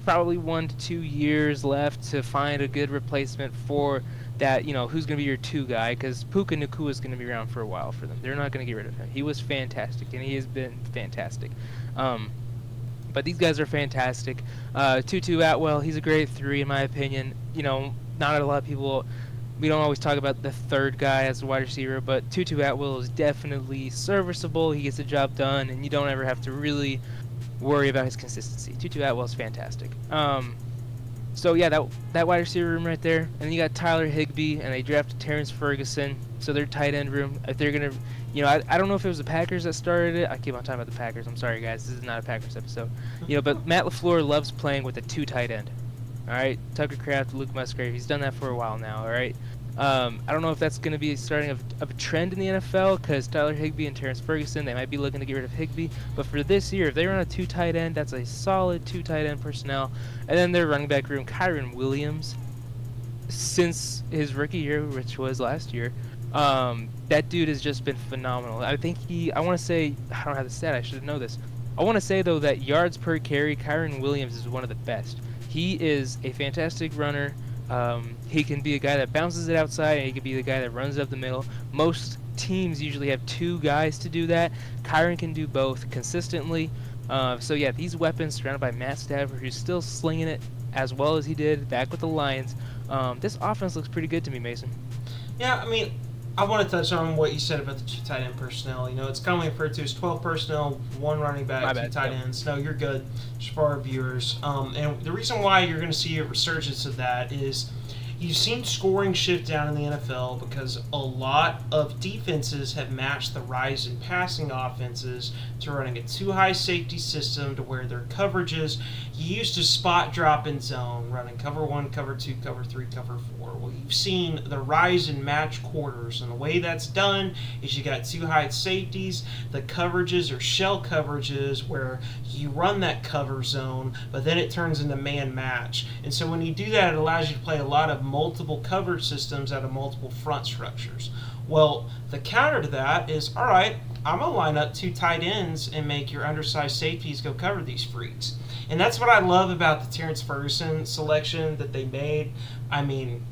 probably 1 to 2 years left to find a good replacement for that, who's going to be your 2 guy, because Puka Nacua is going to be around for a while for them. They're not going to get rid of him. He was fantastic, and he has been fantastic. But these guys are fantastic. Tutu Atwell, he's a great 3 in my opinion. Not a lot of people, we don't always talk about the third guy as a wide receiver, but Tutu Atwell is definitely serviceable. He gets the job done, and you don't ever have to really worry about his consistency. Tutu Atwell's fantastic. So yeah, that wide receiver room right there, and then you got Tyler Higbee, and they drafted Terrence Ferguson. So their tight end room, if they're gonna, I don't know if it was the Packers that started it. I keep on talking about the Packers. I'm sorry guys, this is not a Packers episode. But Matt LaFleur loves playing with a 2 tight end. All right, Tucker Kraft, Luke Musgrave. He's done that for a while now. All right. I don't know if that's going to be starting of a trend in the NFL, because Tyler Higbee and Terrence Ferguson, they might be looking to get rid of Higbee. But for this year, if they run a 2 tight end, that's a solid 2 tight end personnel. And then their running back room, Kyron Williams, since his rookie year, which was last year, that dude has just been phenomenal. I think I want to say, I don't have the stat, I should know this. I want to say, though, that yards per carry, Kyron Williams is one of the best. He is a fantastic runner. He can be a guy that bounces it outside, and he can be the guy that runs it up the middle. Most teams usually have 2 guys to do that. Kyron can do both consistently. So yeah, these weapons surrounded by Matt Stafford, who's still slinging it as well as he did back with the Lions. This offense looks pretty good to me, Mason. Yeah, I mean, I want to touch on what you said about the two tight end personnel. You know, it's commonly referred to as 12 personnel, one running back, two tight ends. No, you're good, just for our viewers. And the reason why you're going to see a resurgence of that is you've seen scoring shift down in the NFL because a lot of defenses have matched the rise in passing offenses to running a too-high safety system to where their coverages, you used to spot drop in zone, running cover 1, cover 2, cover 3, cover 4. Well, you've seen the rise in match quarters, and the way that's done is you got too-high safeties. The coverages are shell coverages where you run that cover zone, but then it turns into man match. And so when you do that, it allows you to play a lot of multiple coverage systems out of multiple front structures. Well, the counter to that is, all right, I'm going to line up two tight ends and make your undersized safeties go cover these freaks. And that's what I love about the Terrence Ferguson selection that they made. I mean,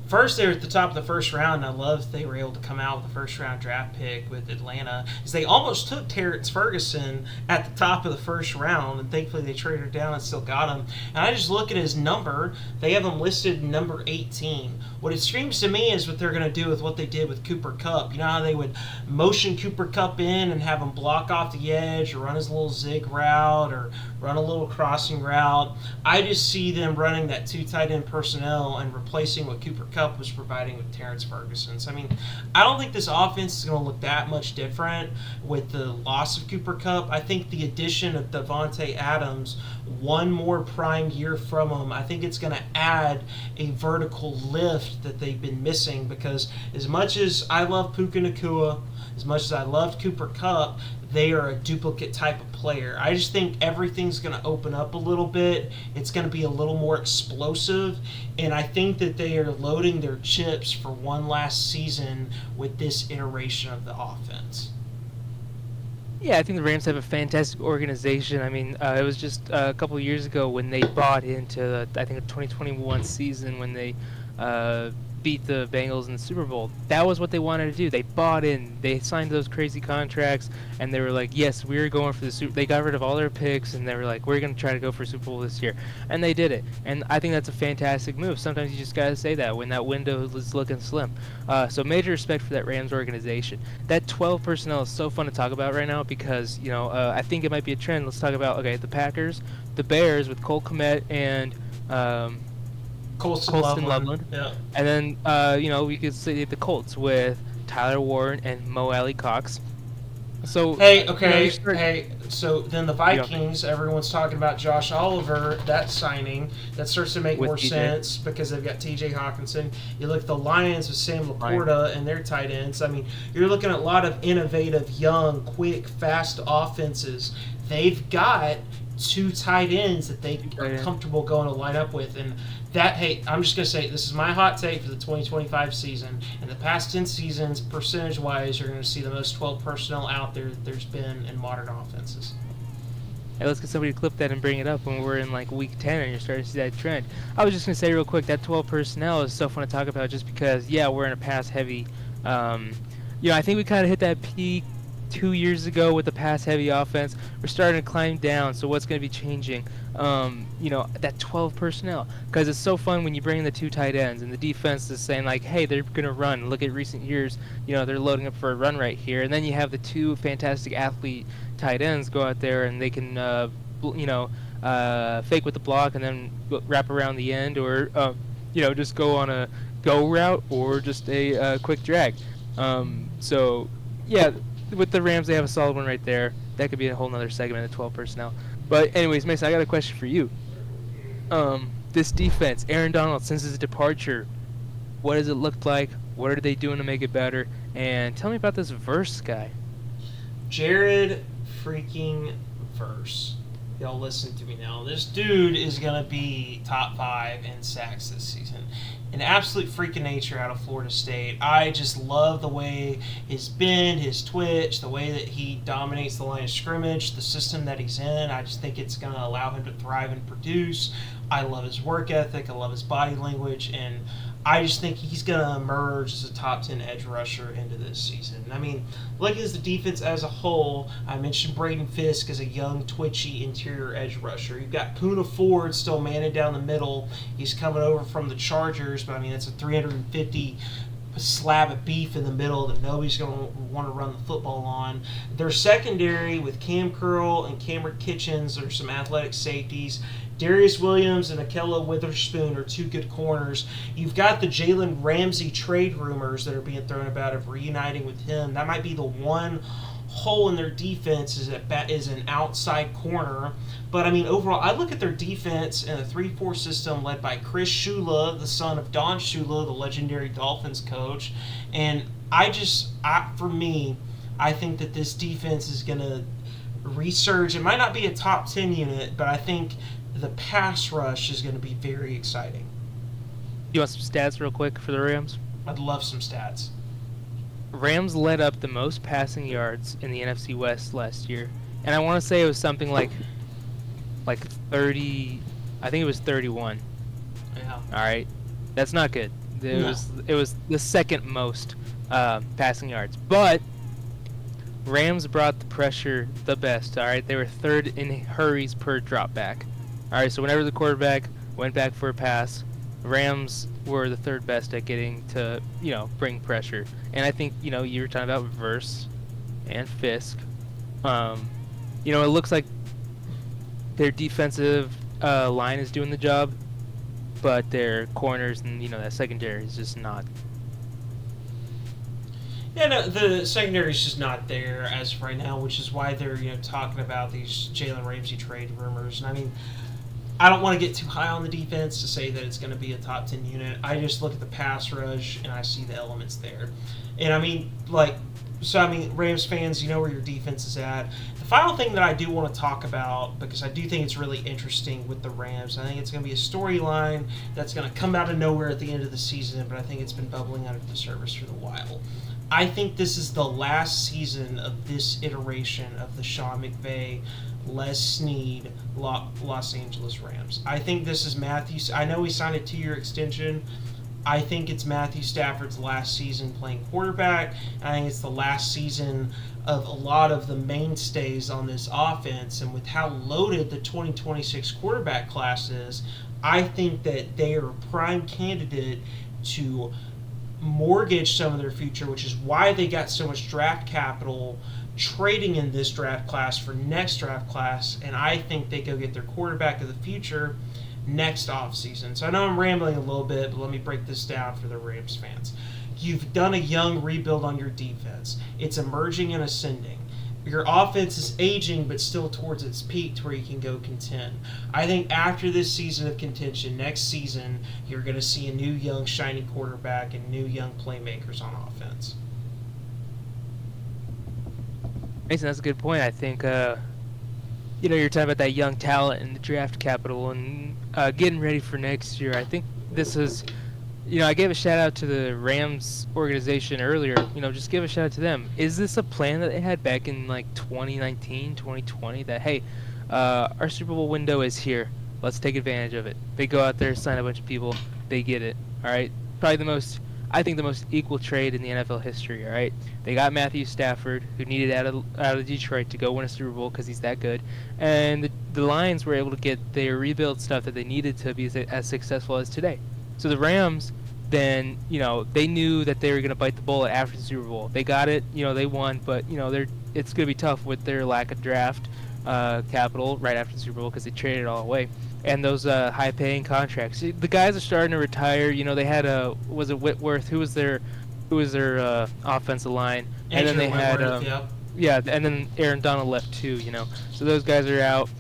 first, they're at the top of the first round, and I love that they were able to come out with a first-round draft pick with Atlanta, is they almost took Terrence Ferguson at the top of the first round, and thankfully they traded down and still got him. And I just look at his number. They have him listed number 18. What it screams to me is what they're going to do with what they did with Cooper Kupp. You know how they would motion Cooper Kupp in and have him block off the edge or run his little zig route or run a little crossing route? I just see them running that two tight end personnel and replacing what Cooper Kupp was providing with Terrence Ferguson. So, I mean, I don't think this offense is going to look that much different with the loss of Cooper Kupp. I think the addition of Devontae Adams, one more prime year from him, I think it's going to add a vertical lift that they've been missing, because as much as I love Puka Nacua, as much as I loved Cooper Kupp, they are a duplicate type of player. I just think everything's going to open up a little bit. It's going to be a little more explosive, and I think that they are loading their chips for one last season with this iteration of the offense. Yeah, I think the Rams have a fantastic organization. I mean, it was just a couple of years ago when they bought into, I think, the 2021 season when they beat the Bengals in the Super Bowl. That was what they wanted to do. They bought in. They signed those crazy contracts, and they were like, yes, we're going for the Super. They got rid of all their picks, and they were like, we're going to try to go for Super Bowl this year. And they did it. And I think that's a fantastic move. Sometimes you just got to say that when that window is looking slim. So major respect for that Rams organization. That 12 personnel is so fun to talk about right now because, you know, I think it might be a trend. Let's talk about, okay, the Packers, the Bears with Cole Kmet and Colston Loveland. Yeah. And then, you know, we could say the Colts with Tyler Warren and Mo Alley Cox. So so then the Vikings, everyone's talking about Josh Oliver, that signing, that starts to make more sense because they've got TJ Hawkinson. You look at the Lions with Sam Laporta and their tight ends. I mean, you're looking at a lot of innovative, young, quick, fast offenses. They've got two tight ends that they are comfortable going to line up with, and that, hey, I'm just going to say, this is my hot take for the 2025 season. In the past 10 seasons, percentage-wise, you're going to see the most 12 personnel out there that there's been in modern offenses. Hey, let's get somebody to clip that and bring it up when we're in, like, week 10 and you're starting to see that trend. I was just going to say real quick, that 12 personnel is so fun to talk about just because, yeah, we're in a pass-heavy, you know, I think we kind of hit that peak 2 years ago with the pass-heavy offense. We're starting to climb down, so what's going to be changing? You know, that 12 personnel, because it's so fun when you bring in the two tight ends and the defense is saying, like, hey, they're going to run. Look at recent years, you know, they're loading up for a run right here. And then you have the two fantastic athlete tight ends go out there and they can, you know, fake with the block and then wrap around the end, or, you know, just go on a go route or just a quick drag. So, yeah, with the Rams, they have a solid one right there. That could be a whole nother segment of 12 personnel. But anyways, Mason, I got a question for you. This defense, Aaron Donald, since his departure, what does it look like? What are they doing to make it better? And tell me about this Verse guy. Jared freaking Verse. Y'all listen to me now. This dude is going to be top 5 in sacks this season. An absolute freak of nature out of Florida State. I just love the way his bend, his twitch, the way that he dominates the line of scrimmage, the system that he's in. I just think it's going to allow him to thrive and produce. I love his work ethic. I love his body language. And I just think he's going to emerge as a top 10 edge rusher into this season. I mean, looking at the defense as a whole, I mentioned Braden Fisk as a young, twitchy interior edge rusher. You've got Poona Ford still manning down the middle. He's coming over from the Chargers, but I mean, it's a 350 slab of beef in the middle that nobody's going to want to run the football on. Their secondary with Cam Curl and Cameron Kitchens are some athletic safeties. Darius Williams and Akello Witherspoon are two good corners. You've got the Jalen Ramsey trade rumors that are being thrown about of reuniting with him. That might be the one hole in their defense is an outside corner. But, I mean, overall, I look at their defense in a 3-4 system led by Chris Shula, the son of Don Shula, the legendary Dolphins coach. And for me, I think that this defense is going to resurge. It might not be a top 10 unit, but I think the pass rush is going to be very exciting. You want some stats real quick for the Rams? I'd love some stats. Rams led up the most passing yards in the NFC West last year, and I want to say it was something like 30. I think it was 31. Yeah. All right, that's not good. It was the second most passing yards, but Rams brought the pressure the best. All right, they were third in hurries per drop back. All right, so whenever the quarterback went back for a pass, Rams were the third best at getting to, bring pressure. And I think, you were talking about Verse and Fisk. It looks like their defensive line is doing the job, but their corners and, that secondary is just not. Yeah, no, the secondary is just not there as of right now, which is why they're, talking about these Jalen Ramsey trade rumors. And I mean, I don't want to get too high on the defense to say that it's going to be a top 10 unit. I just look at the pass rush and I see the elements there. And I mean, Rams fans, you know where your defense is at. The final thing that I do want to talk about, because I do think it's really interesting with the Rams, I think it's going to be a storyline that's going to come out of nowhere at the end of the season, but I think it's been bubbling under the surface for a while. I think this is the last season of this iteration of the Sean McVay, Les Snead, Los Angeles Rams. I think this is Matthew. I know he signed a 2-year extension. I think it's Matthew Stafford's last season playing quarterback. I think it's the last season of a lot of the mainstays on this offense. And with how loaded the 2026 quarterback class is, I think that they are a prime candidate to mortgage some of their future, which is why they got so much draft capital trading in this draft class for next draft class, and I think they go get their quarterback of the future next offseason. So I know I'm rambling a little bit, but let me break this down for the Rams fans. You've done a young rebuild on your defense. It's emerging and ascending. Your offense is aging, but still towards its peak to where you can go contend. I think after this season of contention, next season, you're going to see a new, young, shiny quarterback and new, young playmakers on offense. Mason, that's a good point. I think, you're talking about that young talent and the draft capital and getting ready for next year. I think this is, I gave a shout out to the Rams organization earlier. Just give a shout out to them. Is this a plan that they had back in 2019, 2020 that, hey, our Super Bowl window is here. Let's take advantage of it. They go out there, sign a bunch of people, they get it. All right, probably the most equal trade in the NFL history. All right, they got Matthew Stafford, who needed out of Detroit to go win a Super Bowl because he's that good, and the Lions were able to get their rebuild stuff that they needed to be as successful as today. So the Rams, then, they knew that they were going to bite the bullet after the Super Bowl. They got it, they won, but it's going to be tough with their lack of draft capital right after the Super Bowl because they traded it all away. And those high-paying contracts. The guys are starting to retire. They had was it Whitworth? Who was their offensive line? And then they had and then Aaron Donald left too. So those guys are out.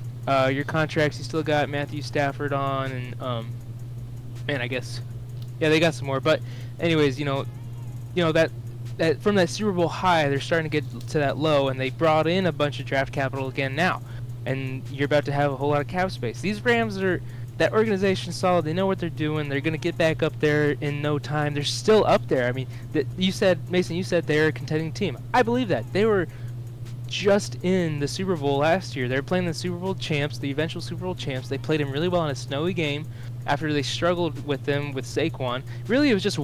Your contracts, you still got Matthew Stafford on, and I guess they got some more. But anyways, that from that Super Bowl high, they're starting to get to that low, and they brought in a bunch of draft capital again now. And you're about to have a whole lot of cap space. These Rams that organization's solid. They know what they're doing. They're going to get back up there in no time. They're still up there. I mean, Mason, you said they're a contending team. I believe that. They were just in the Super Bowl last year. They were playing the Super Bowl champs, the eventual Super Bowl champs. They played them really well in a snowy game after they struggled with them with Saquon. Really, it was just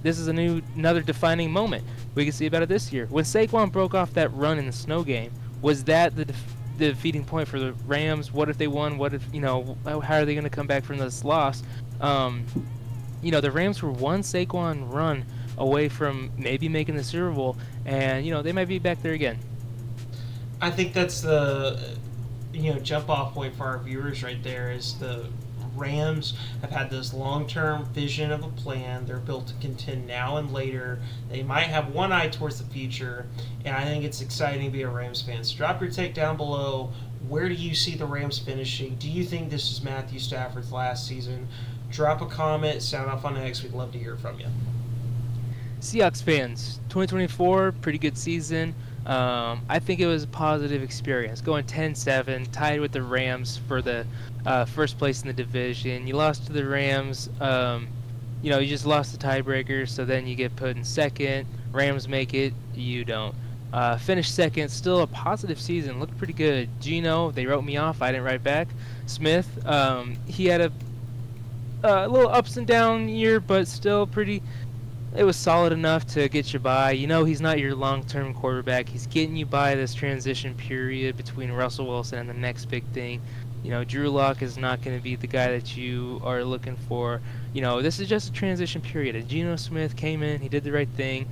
this is another defining moment. We can see about it this year. When Saquon broke off that run in the snow game, was that the defeating point for the Rams? What if they won? What if, how are they going to come back from this loss? The Rams were one Saquon run away from maybe making the Super Bowl, and they might be back there again. I think that's the jump off point for our viewers right there. Is the Rams have had this long-term vision of a plan. They're built to contend now and later. They might have one eye towards the future, and I think it's exciting to be a Rams fan. So drop your take down below. Where do you see the Rams finishing? Do you think this is Matthew Stafford's last season? Drop a comment, sound off on X. We'd love to hear from you. Seahawks fans, 2024, pretty good season. I think it was a positive experience. Going 10-7, tied with the Rams for the first place in the division. You lost to the Rams. You just lost the tiebreaker, so then you get put in second. Rams make it, you don't. Finished second, still a positive season. Looked pretty good. Gino, they wrote me off. I didn't write back. Smith, he had a little ups and down year, but still pretty. It was solid enough to get you by. He's not your long-term quarterback. He's getting you by this transition period between Russell Wilson and the next big thing. Drew Lock is not going to be the guy that you are looking for. This is just a transition period. And Geno Smith came in. He did the right thing.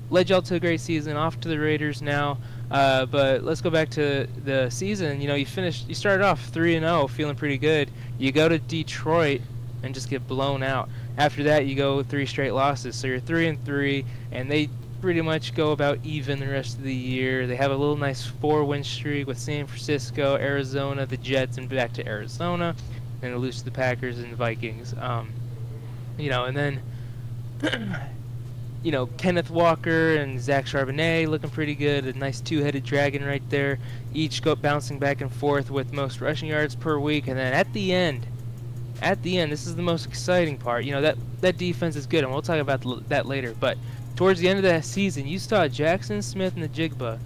Led y'all to a great season. Off to the Raiders now. But let's go back to the season. You started off 3-0, feeling pretty good. You go to Detroit and just get blown out. After that, you go 3 straight losses. So you're 3-3, and they pretty much go about even the rest of the year. They have a little nice 4-win streak with San Francisco, Arizona, the Jets, and back to Arizona. And they lose to the Packers and Vikings. And then, Kenneth Walker and Zach Charbonnet looking pretty good. A nice 2-headed dragon right there. Each go bouncing back and forth with most rushing yards per week. And then at the end, this is the most exciting part. That defense is good, and we'll talk about that later. But towards the end of that season, you saw Jackson Smith and the Jigba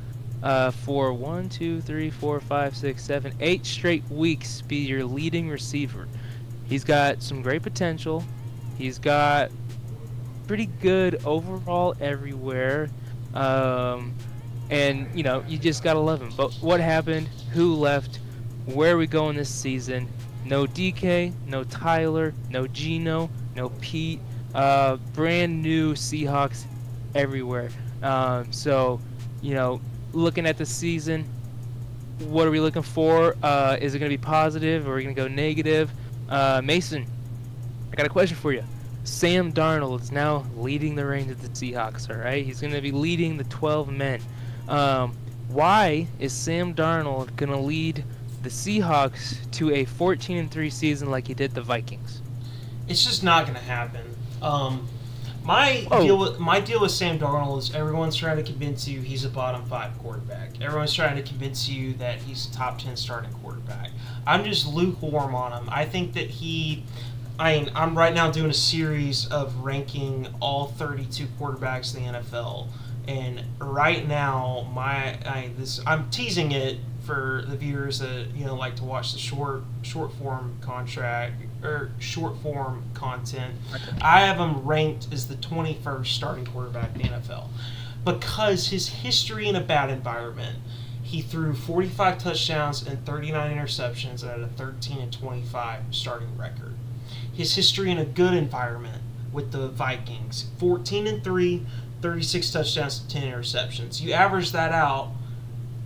for 1, 2, 3, 4, 5, 6, 7, 8 straight weeks be your leading receiver. He's got some great potential. He's got pretty good overall everywhere. And, you just got to love him. But what happened? Who left? Where are we going this season? No DK, no Tyler, no Gino, no Pete. Brand new Seahawks everywhere. Looking at the season, what are we looking for? Is it going to be positive or are we going to go negative? Mason, I got a question for you. Sam Darnold is now leading the reins of the Seahawks, all right? He's going to be leading the 12 men. Why is Sam Darnold going to lead the Seahawks to a 14-3 season like he did the Vikings? It's just not going to happen. My deal with Sam Darnold is everyone's trying to convince you he's a bottom 5 quarterback. Everyone's trying to convince you that he's a top 10 starting quarterback. I'm just lukewarm on him. I think that I'm right now doing a series of ranking all 32 quarterbacks in the NFL. And right now, I'm teasing it for the viewers that like to watch the short form content. I have him ranked as the 21st starting quarterback in the NFL because his history in a bad environment. He threw 45 touchdowns and 39 interceptions and had a 13-25 starting record. His history in a good environment with the Vikings: 14-3, 36 touchdowns and 10 interceptions. You average that out,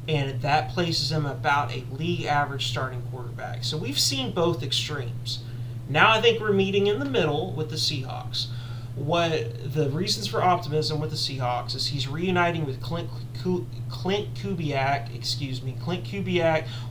and that places him about a league average starting quarterback. So we've seen both extremes. Now I think we're meeting in the middle with the Seahawks. What the reasons for optimism with the Seahawks is he's reuniting with Clint Kubiak. Clint Kubiak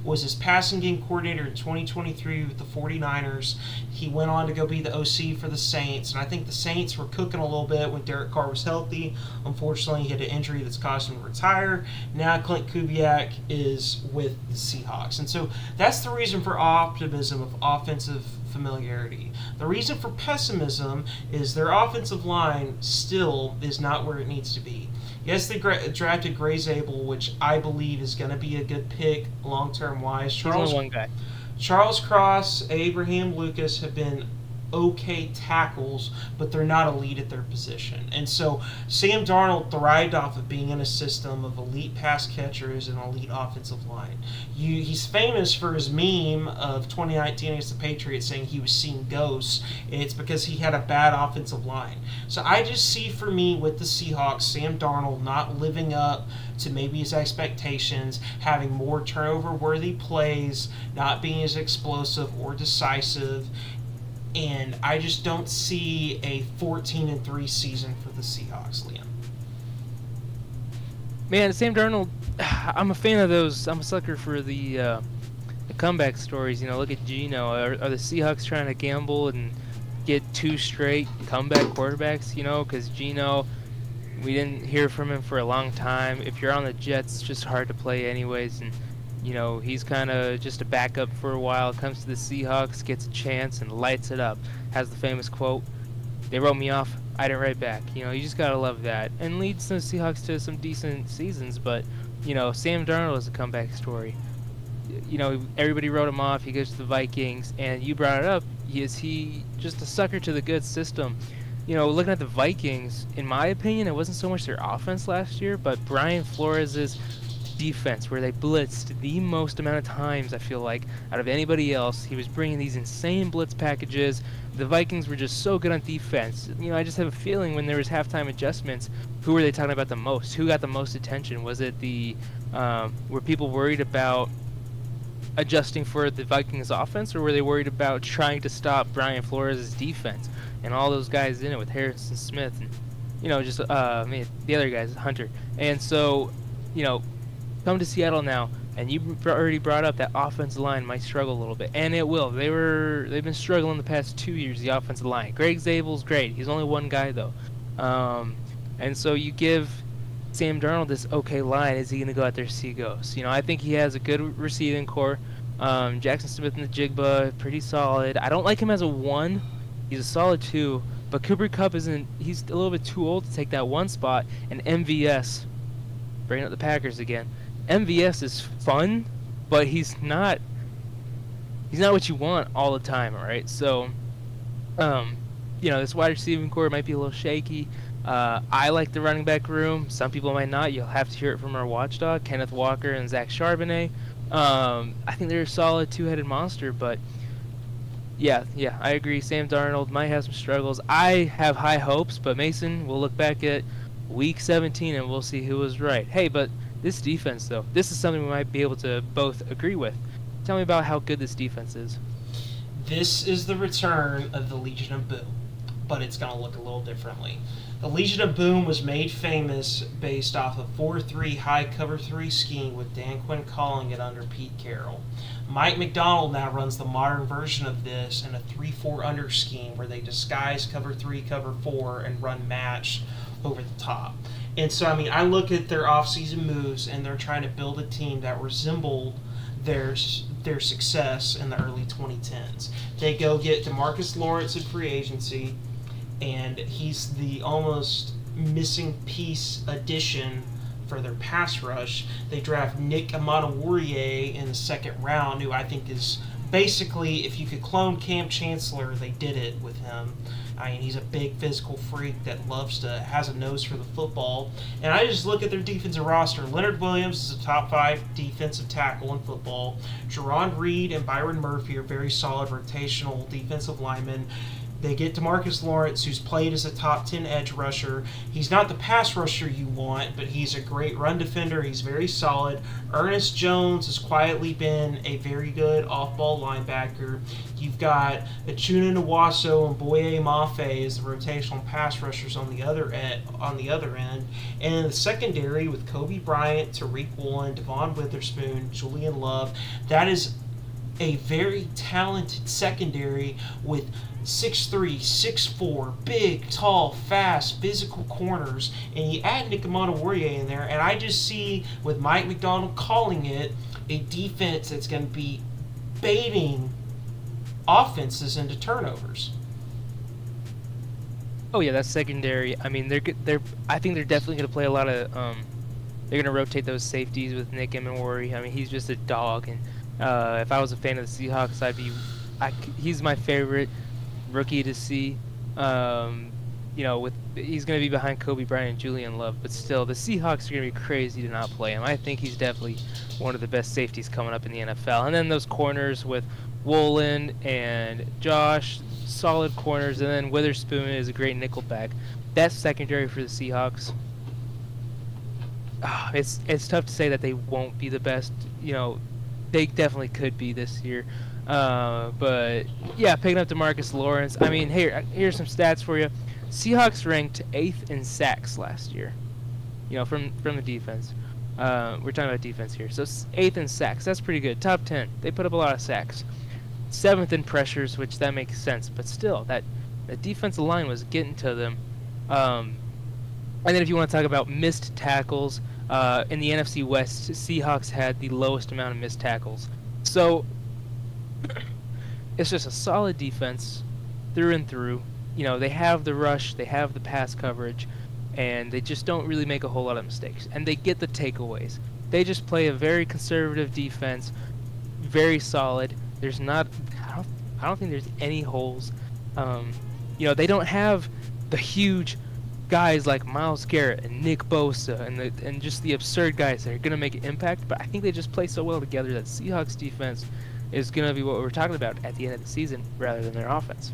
was his passing game coordinator in 2023 with the 49ers. He went on to go be the OC for the Saints, and I think the Saints were cooking a little bit when Derek Carr was healthy. Unfortunately, he had an injury that's caused him to retire. Now Clint Kubiak is with the Seahawks, and so that's the reason for optimism of offensive familiarity. The reason for pessimism is their offensive line still is not where it needs to be. Yes, they drafted Gray Zabel, which I believe is going to be a good pick long-term wise. He's only one guy. Charles Cross, Abraham Lucas have been okay tackles, but they're not elite at their position. And so Sam Darnold thrived off of being in a system of elite pass catchers and elite offensive line. He's famous for his meme of 2019 against the Patriots saying he was seeing ghosts, and it's because he had a bad offensive line. So I just see for me with the Seahawks, Sam Darnold not living up to maybe his expectations, having more turnover-worthy plays, not being as explosive or decisive, and I just don't see a 14-3 season for the Seahawks, Liam. Man, Sam Darnold, I'm a fan of those. I'm a sucker for the comeback stories. You know, look at Geno. Are the Seahawks trying to gamble and get 2 straight comeback quarterbacks? You know, because Geno, we didn't hear from him for a long time. If you're on the Jets, it's just hard to play anyways. And, you know, he's kind of just a backup for a while. Comes to the Seahawks, gets a chance, and lights it up. Has the famous quote, "They wrote me off, I didn't write back." You know, you just got to love that. And leads the Seahawks to some decent seasons. But, you know, Sam Darnold is a comeback story. You know, everybody wrote him off. He goes to the Vikings. And you brought it up. Is he just a sucker to the good system? You know, looking at the Vikings, in my opinion, it wasn't so much their offense last year, but Brian Flores' defense, where they blitzed the most amount of times, I feel like, out of anybody else. He was bringing these insane blitz packages. The Vikings were just so good on defense. You know, I just have a feeling when there was halftime adjustments, who were they talking about the most? Who got the most attention? Was it were people worried about adjusting for the Vikings offense, or were they worried about trying to stop Brian Flores' defense? And all those guys in it with Harrison Smith and, you know, just the other guys, Hunter. And so, you know, come to Seattle now, and you already brought up that offensive line might struggle a little bit, and it will. They've been struggling the past 2 years, the offensive line. Greg Zabel's great. He's only one guy though, and so you give Sam Darnold this okay line. Is he going to go out there see ghosts? You know, I think he has a good receiving core. Jackson Smith and the Jigba, pretty solid. I don't like him as a 1. He's a solid 2, but Cooper Kupp isn't. He's a little bit too old to take that 1 spot. And MVS, bringing up the Packers again. MVS is fun, but he's not what you want all the time, all right? So, you know, this wide receiving core might be a little shaky. I like the running back room. Some people might not. You'll have to hear it from our watchdog, Kenneth Walker and Zach Charbonnet. I think they're a solid 2-headed monster, but yeah, I agree. Sam Darnold might have some struggles. I have high hopes, but Mason, we'll look back at Week 17 and we'll see who was right. Hey, but this defense, though, this is something we might be able to both agree with. Tell me about how good this defense is. This is the return of the Legion of Boom, but it's going to look a little differently. The Legion of Boom was made famous based off a 4-3 high cover 3 scheme with Dan Quinn calling it under Pete Carroll. Mike McDonald now runs the modern version of this in a 3-4 under scheme where they disguise cover 3, cover 4, and run match over the top. And so, I mean, I look at their offseason moves, and they're trying to build a team that resembled their success in the early 2010s. They go get DeMarcus Lawrence in free agency, and he's the almost missing piece addition for their pass rush. They draft Nick Amanawarrier in the 2nd round, who I think is basically, if you could clone Cam Chancellor, they did it with him. I mean, he's a big physical freak that has a nose for the football. And I just look at their defensive roster. Leonard Williams is a top 5 defensive tackle in football. Jerron Reed and Byron Murphy are very solid rotational defensive linemen. They get DeMarcus Lawrence, who's played as a top 10 edge rusher. He's not the pass rusher you want, but he's a great run defender. He's very solid. Ernest Jones has quietly been a very good off-ball linebacker. You've got Achuna Nwaso and Boye Mafe as the rotational pass rushers on the other end. And in the secondary with Kobe Bryant, Tariq Woolen, Devon Witherspoon, Julian Love, that is a very talented secondary with 6'3", 6'4", big, tall, fast, physical corners, and you add Nick Amanawarrier in there, and I just see, with Mike McDonald calling it, a defense that's going to be baiting offenses into turnovers. Oh yeah, that's secondary. I mean, I think they're definitely going to play a lot of. They're going to rotate those safeties with Nick Amanawarrier. I mean, he's just a dog, and if I was a fan of the Seahawks, he's my favorite rookie to see. He's going to be behind Kobe Bryant and Julian Love, but still, the Seahawks are going to be crazy to not play him. I think he's definitely one of the best safeties coming up in the NFL. And then those corners with Woolen and Josh, solid corners, and then Witherspoon is a great nickelback. That secondary for the Seahawks, it's tough to say that they won't be the best. They definitely could be this year. But yeah, picking up DeMarcus Lawrence. I mean, here's some stats for you. Seahawks ranked 8th in sacks last year. From the defense. We're talking about defense here. So 8th in sacks. That's pretty good. Top 10. They put up a lot of sacks. 7th in pressures, which that makes sense. But still, that defensive line was getting to them. And then if you want to talk about missed tackles, in the NFC West, Seahawks had the lowest amount of missed tackles. So it's just a solid defense through and through. They have the rush, they have the pass coverage, and they just don't really make a whole lot of mistakes. And they get the takeaways. They just play a very conservative defense, very solid. There's not, I don't think there's any holes. They don't have the huge guys like Myles Garrett and Nick Bosa and just the absurd guys that are going to make an impact, but I think they just play so well together that Seahawks defense is going to be what we're talking about at the end of the season rather than their offense.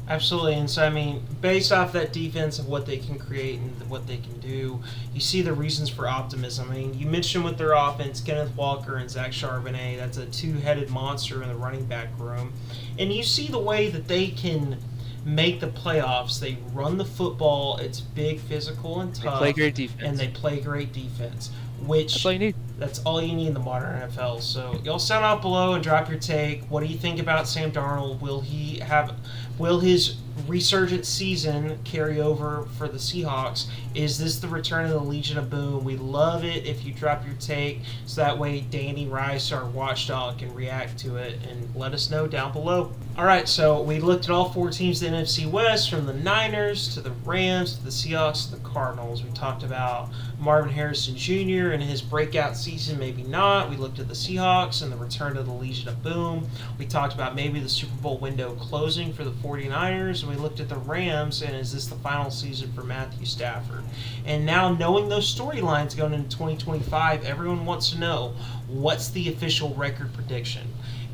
Absolutely, and so, I mean, based off that defense of what they can create and what they can do, you see the reasons for optimism. I mean, you mentioned with their offense, Kenneth Walker and Zach Charbonnet, that's a two-headed monster in the running back room. And you see the way that they can make the playoffs. They run the football, it's big, physical, and tough. They play great defense. And they play great defense, which... That's all you need. That's all you need in the modern NFL. So y'all sound out below and drop your take. What do you think about Sam Darnold? Will his resurgent season carry over for the Seahawks? Is this the return of the Legion of Boom? We love it if you drop your take, so that way Danny Rice, our watchdog, can react to it and let us know down below. All right, so we looked at all 4 teams in the NFC West, from the Niners to the Rams to the Seahawks to the Cardinals. We talked about Marvin Harrison Jr. and his breakout season, maybe not. We looked at the Seahawks and the return of the Legion of Boom. We talked about maybe the Super Bowl window closing for the 49ers, and we looked at the Rams, and is this the final season for Matthew Stafford? And now, knowing those storylines going into 2025, everyone wants to know, what's the official record prediction?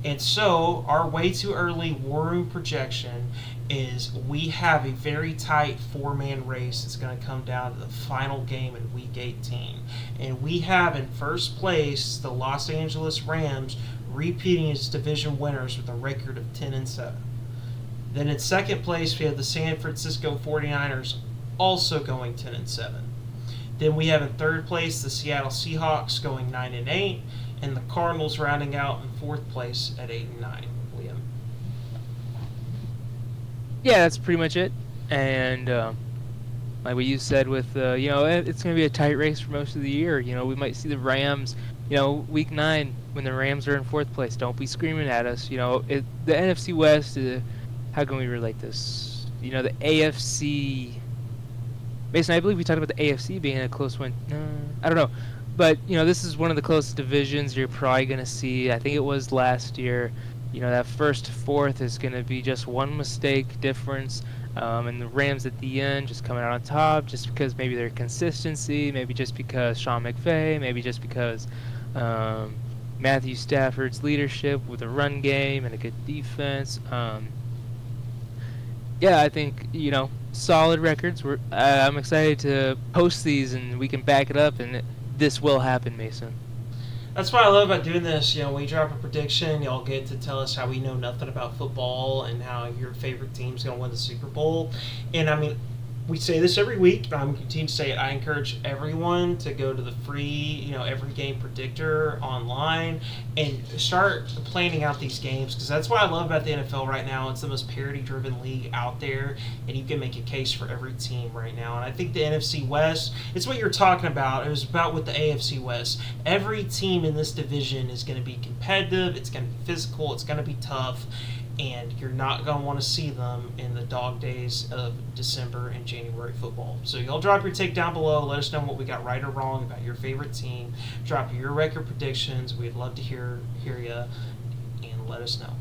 And so, our way too early Warroom projection is we have a very tight 4-man race that's going to come down to the final game in Week 18. And we have in first place the Los Angeles Rams repeating as division winners with a record of 10-7. Then in second place, we have the San Francisco 49ers also going 10-7. Then we have in third place the Seattle Seahawks going 9-8, and the Cardinals rounding out in fourth place at 8-9. Liam. Yeah, that's pretty much it. And like what you said with, it's going to be a tight race for most of the year. We might see the Rams, Week 9 when the Rams are in fourth place. Don't be screaming at us. The NFC West, how can we relate this? The AFC... Mason, I believe we talked about the AFC being a close one. I don't know. But, this is one of the closest divisions you're probably going to see. I think it was last year. That first fourth is going to be just one mistake difference. And the Rams at the end just coming out on top just because maybe their consistency, maybe just because Sean McVay, maybe just because Matthew Stafford's leadership with a run game and a good defense. Yeah, I think, solid records. I'm excited to post these and we can back it up, and this will happen, Mason. That's what I love about doing this. We drop a prediction, y'all get to tell us how we know nothing about football and how your favorite team's going to win the Super Bowl. And I mean, we say this every week, but I'm going to continue to say it. I encourage everyone to go to the free, every game predictor online and start planning out these games, because that's what I love about the NFL right now. It's the most parity-driven league out there, and you can make a case for every team right now. And I think the NFC West, it's what you're talking about. It was about with the AFC West. Every team in this division is going to be competitive. It's going to be physical. It's going to be tough. And you're not going to want to see them in the dog days of December and January football. So y'all drop your take down below. Let us know what we got right or wrong about your favorite team. Drop your record predictions. We'd love to hear you, and let us know.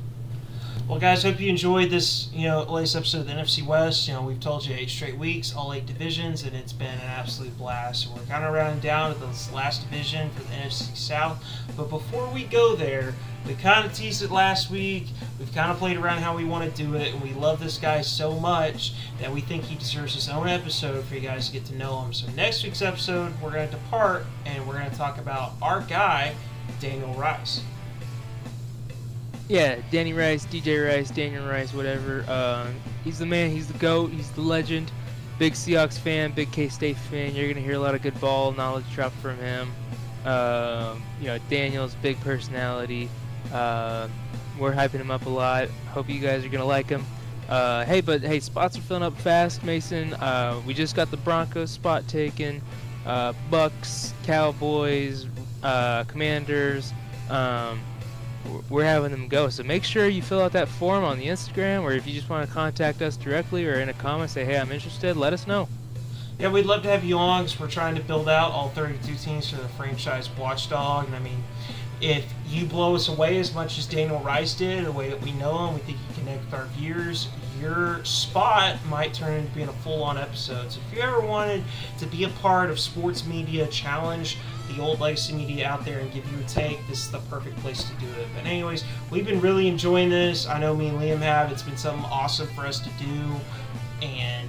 Well, guys, hope you enjoyed this, latest episode of the NFC West. We've told you 8 straight weeks, all 8 divisions, and it's been an absolute blast. So we're kind of rounding down to this last division for the NFC South. But before we go there, we kind of teased it last week. We've kind of played around how we want to do it, and we love this guy so much that we think he deserves his own episode for you guys to get to know him. So next week's episode, we're going to depart, and we're going to talk about our guy, Daniel Rice. Yeah, Danny Rice, DJ Rice, Daniel Rice, whatever. He's the man. He's the GOAT. He's the legend. Big Seahawks fan, big K-State fan. You're going to hear a lot of good ball knowledge drop from him. Daniel's big personality. We're hyping him up a lot. Hope you guys are going to like him. Hey, spots are filling up fast, Mason. We just got the Broncos spot taken. Bucks, Cowboys, Commanders. We're having them go. So make sure you fill out that form on the Instagram, or if you just want to contact us directly or in a comment, say, hey, I'm interested, let us know. Yeah, we'd love to have you on because we're trying to build out all 32 teams for the franchise watchdog. And I mean, if you blow us away as much as Daniel Rice did, the way that we know him, we think you connect with our viewers, your spot might turn into being a full-on episode. So if you ever wanted to be a part of Sports Media Challenge, the old legacy media out there, and give you a take, this is the perfect place to do it. But anyways, we've been really enjoying this. I know me and Liam have. It's been something awesome for us to do, and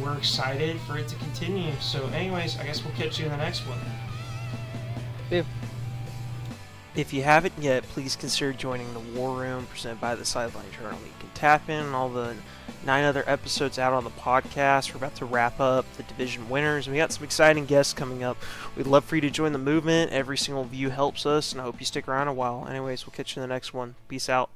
we're excited for it to continue. So anyways, I guess we'll catch you in the next one. Yeah. If you haven't yet, please consider joining the War Room presented by the Sideline Journal. You can tap in on all the 9 other episodes out on the podcast. We're about to wrap up the division winners, and we got some exciting guests coming up. We'd love for you to join the movement. Every single view helps us, and I hope you stick around a while. Anyways, we'll catch you in the next one. Peace out.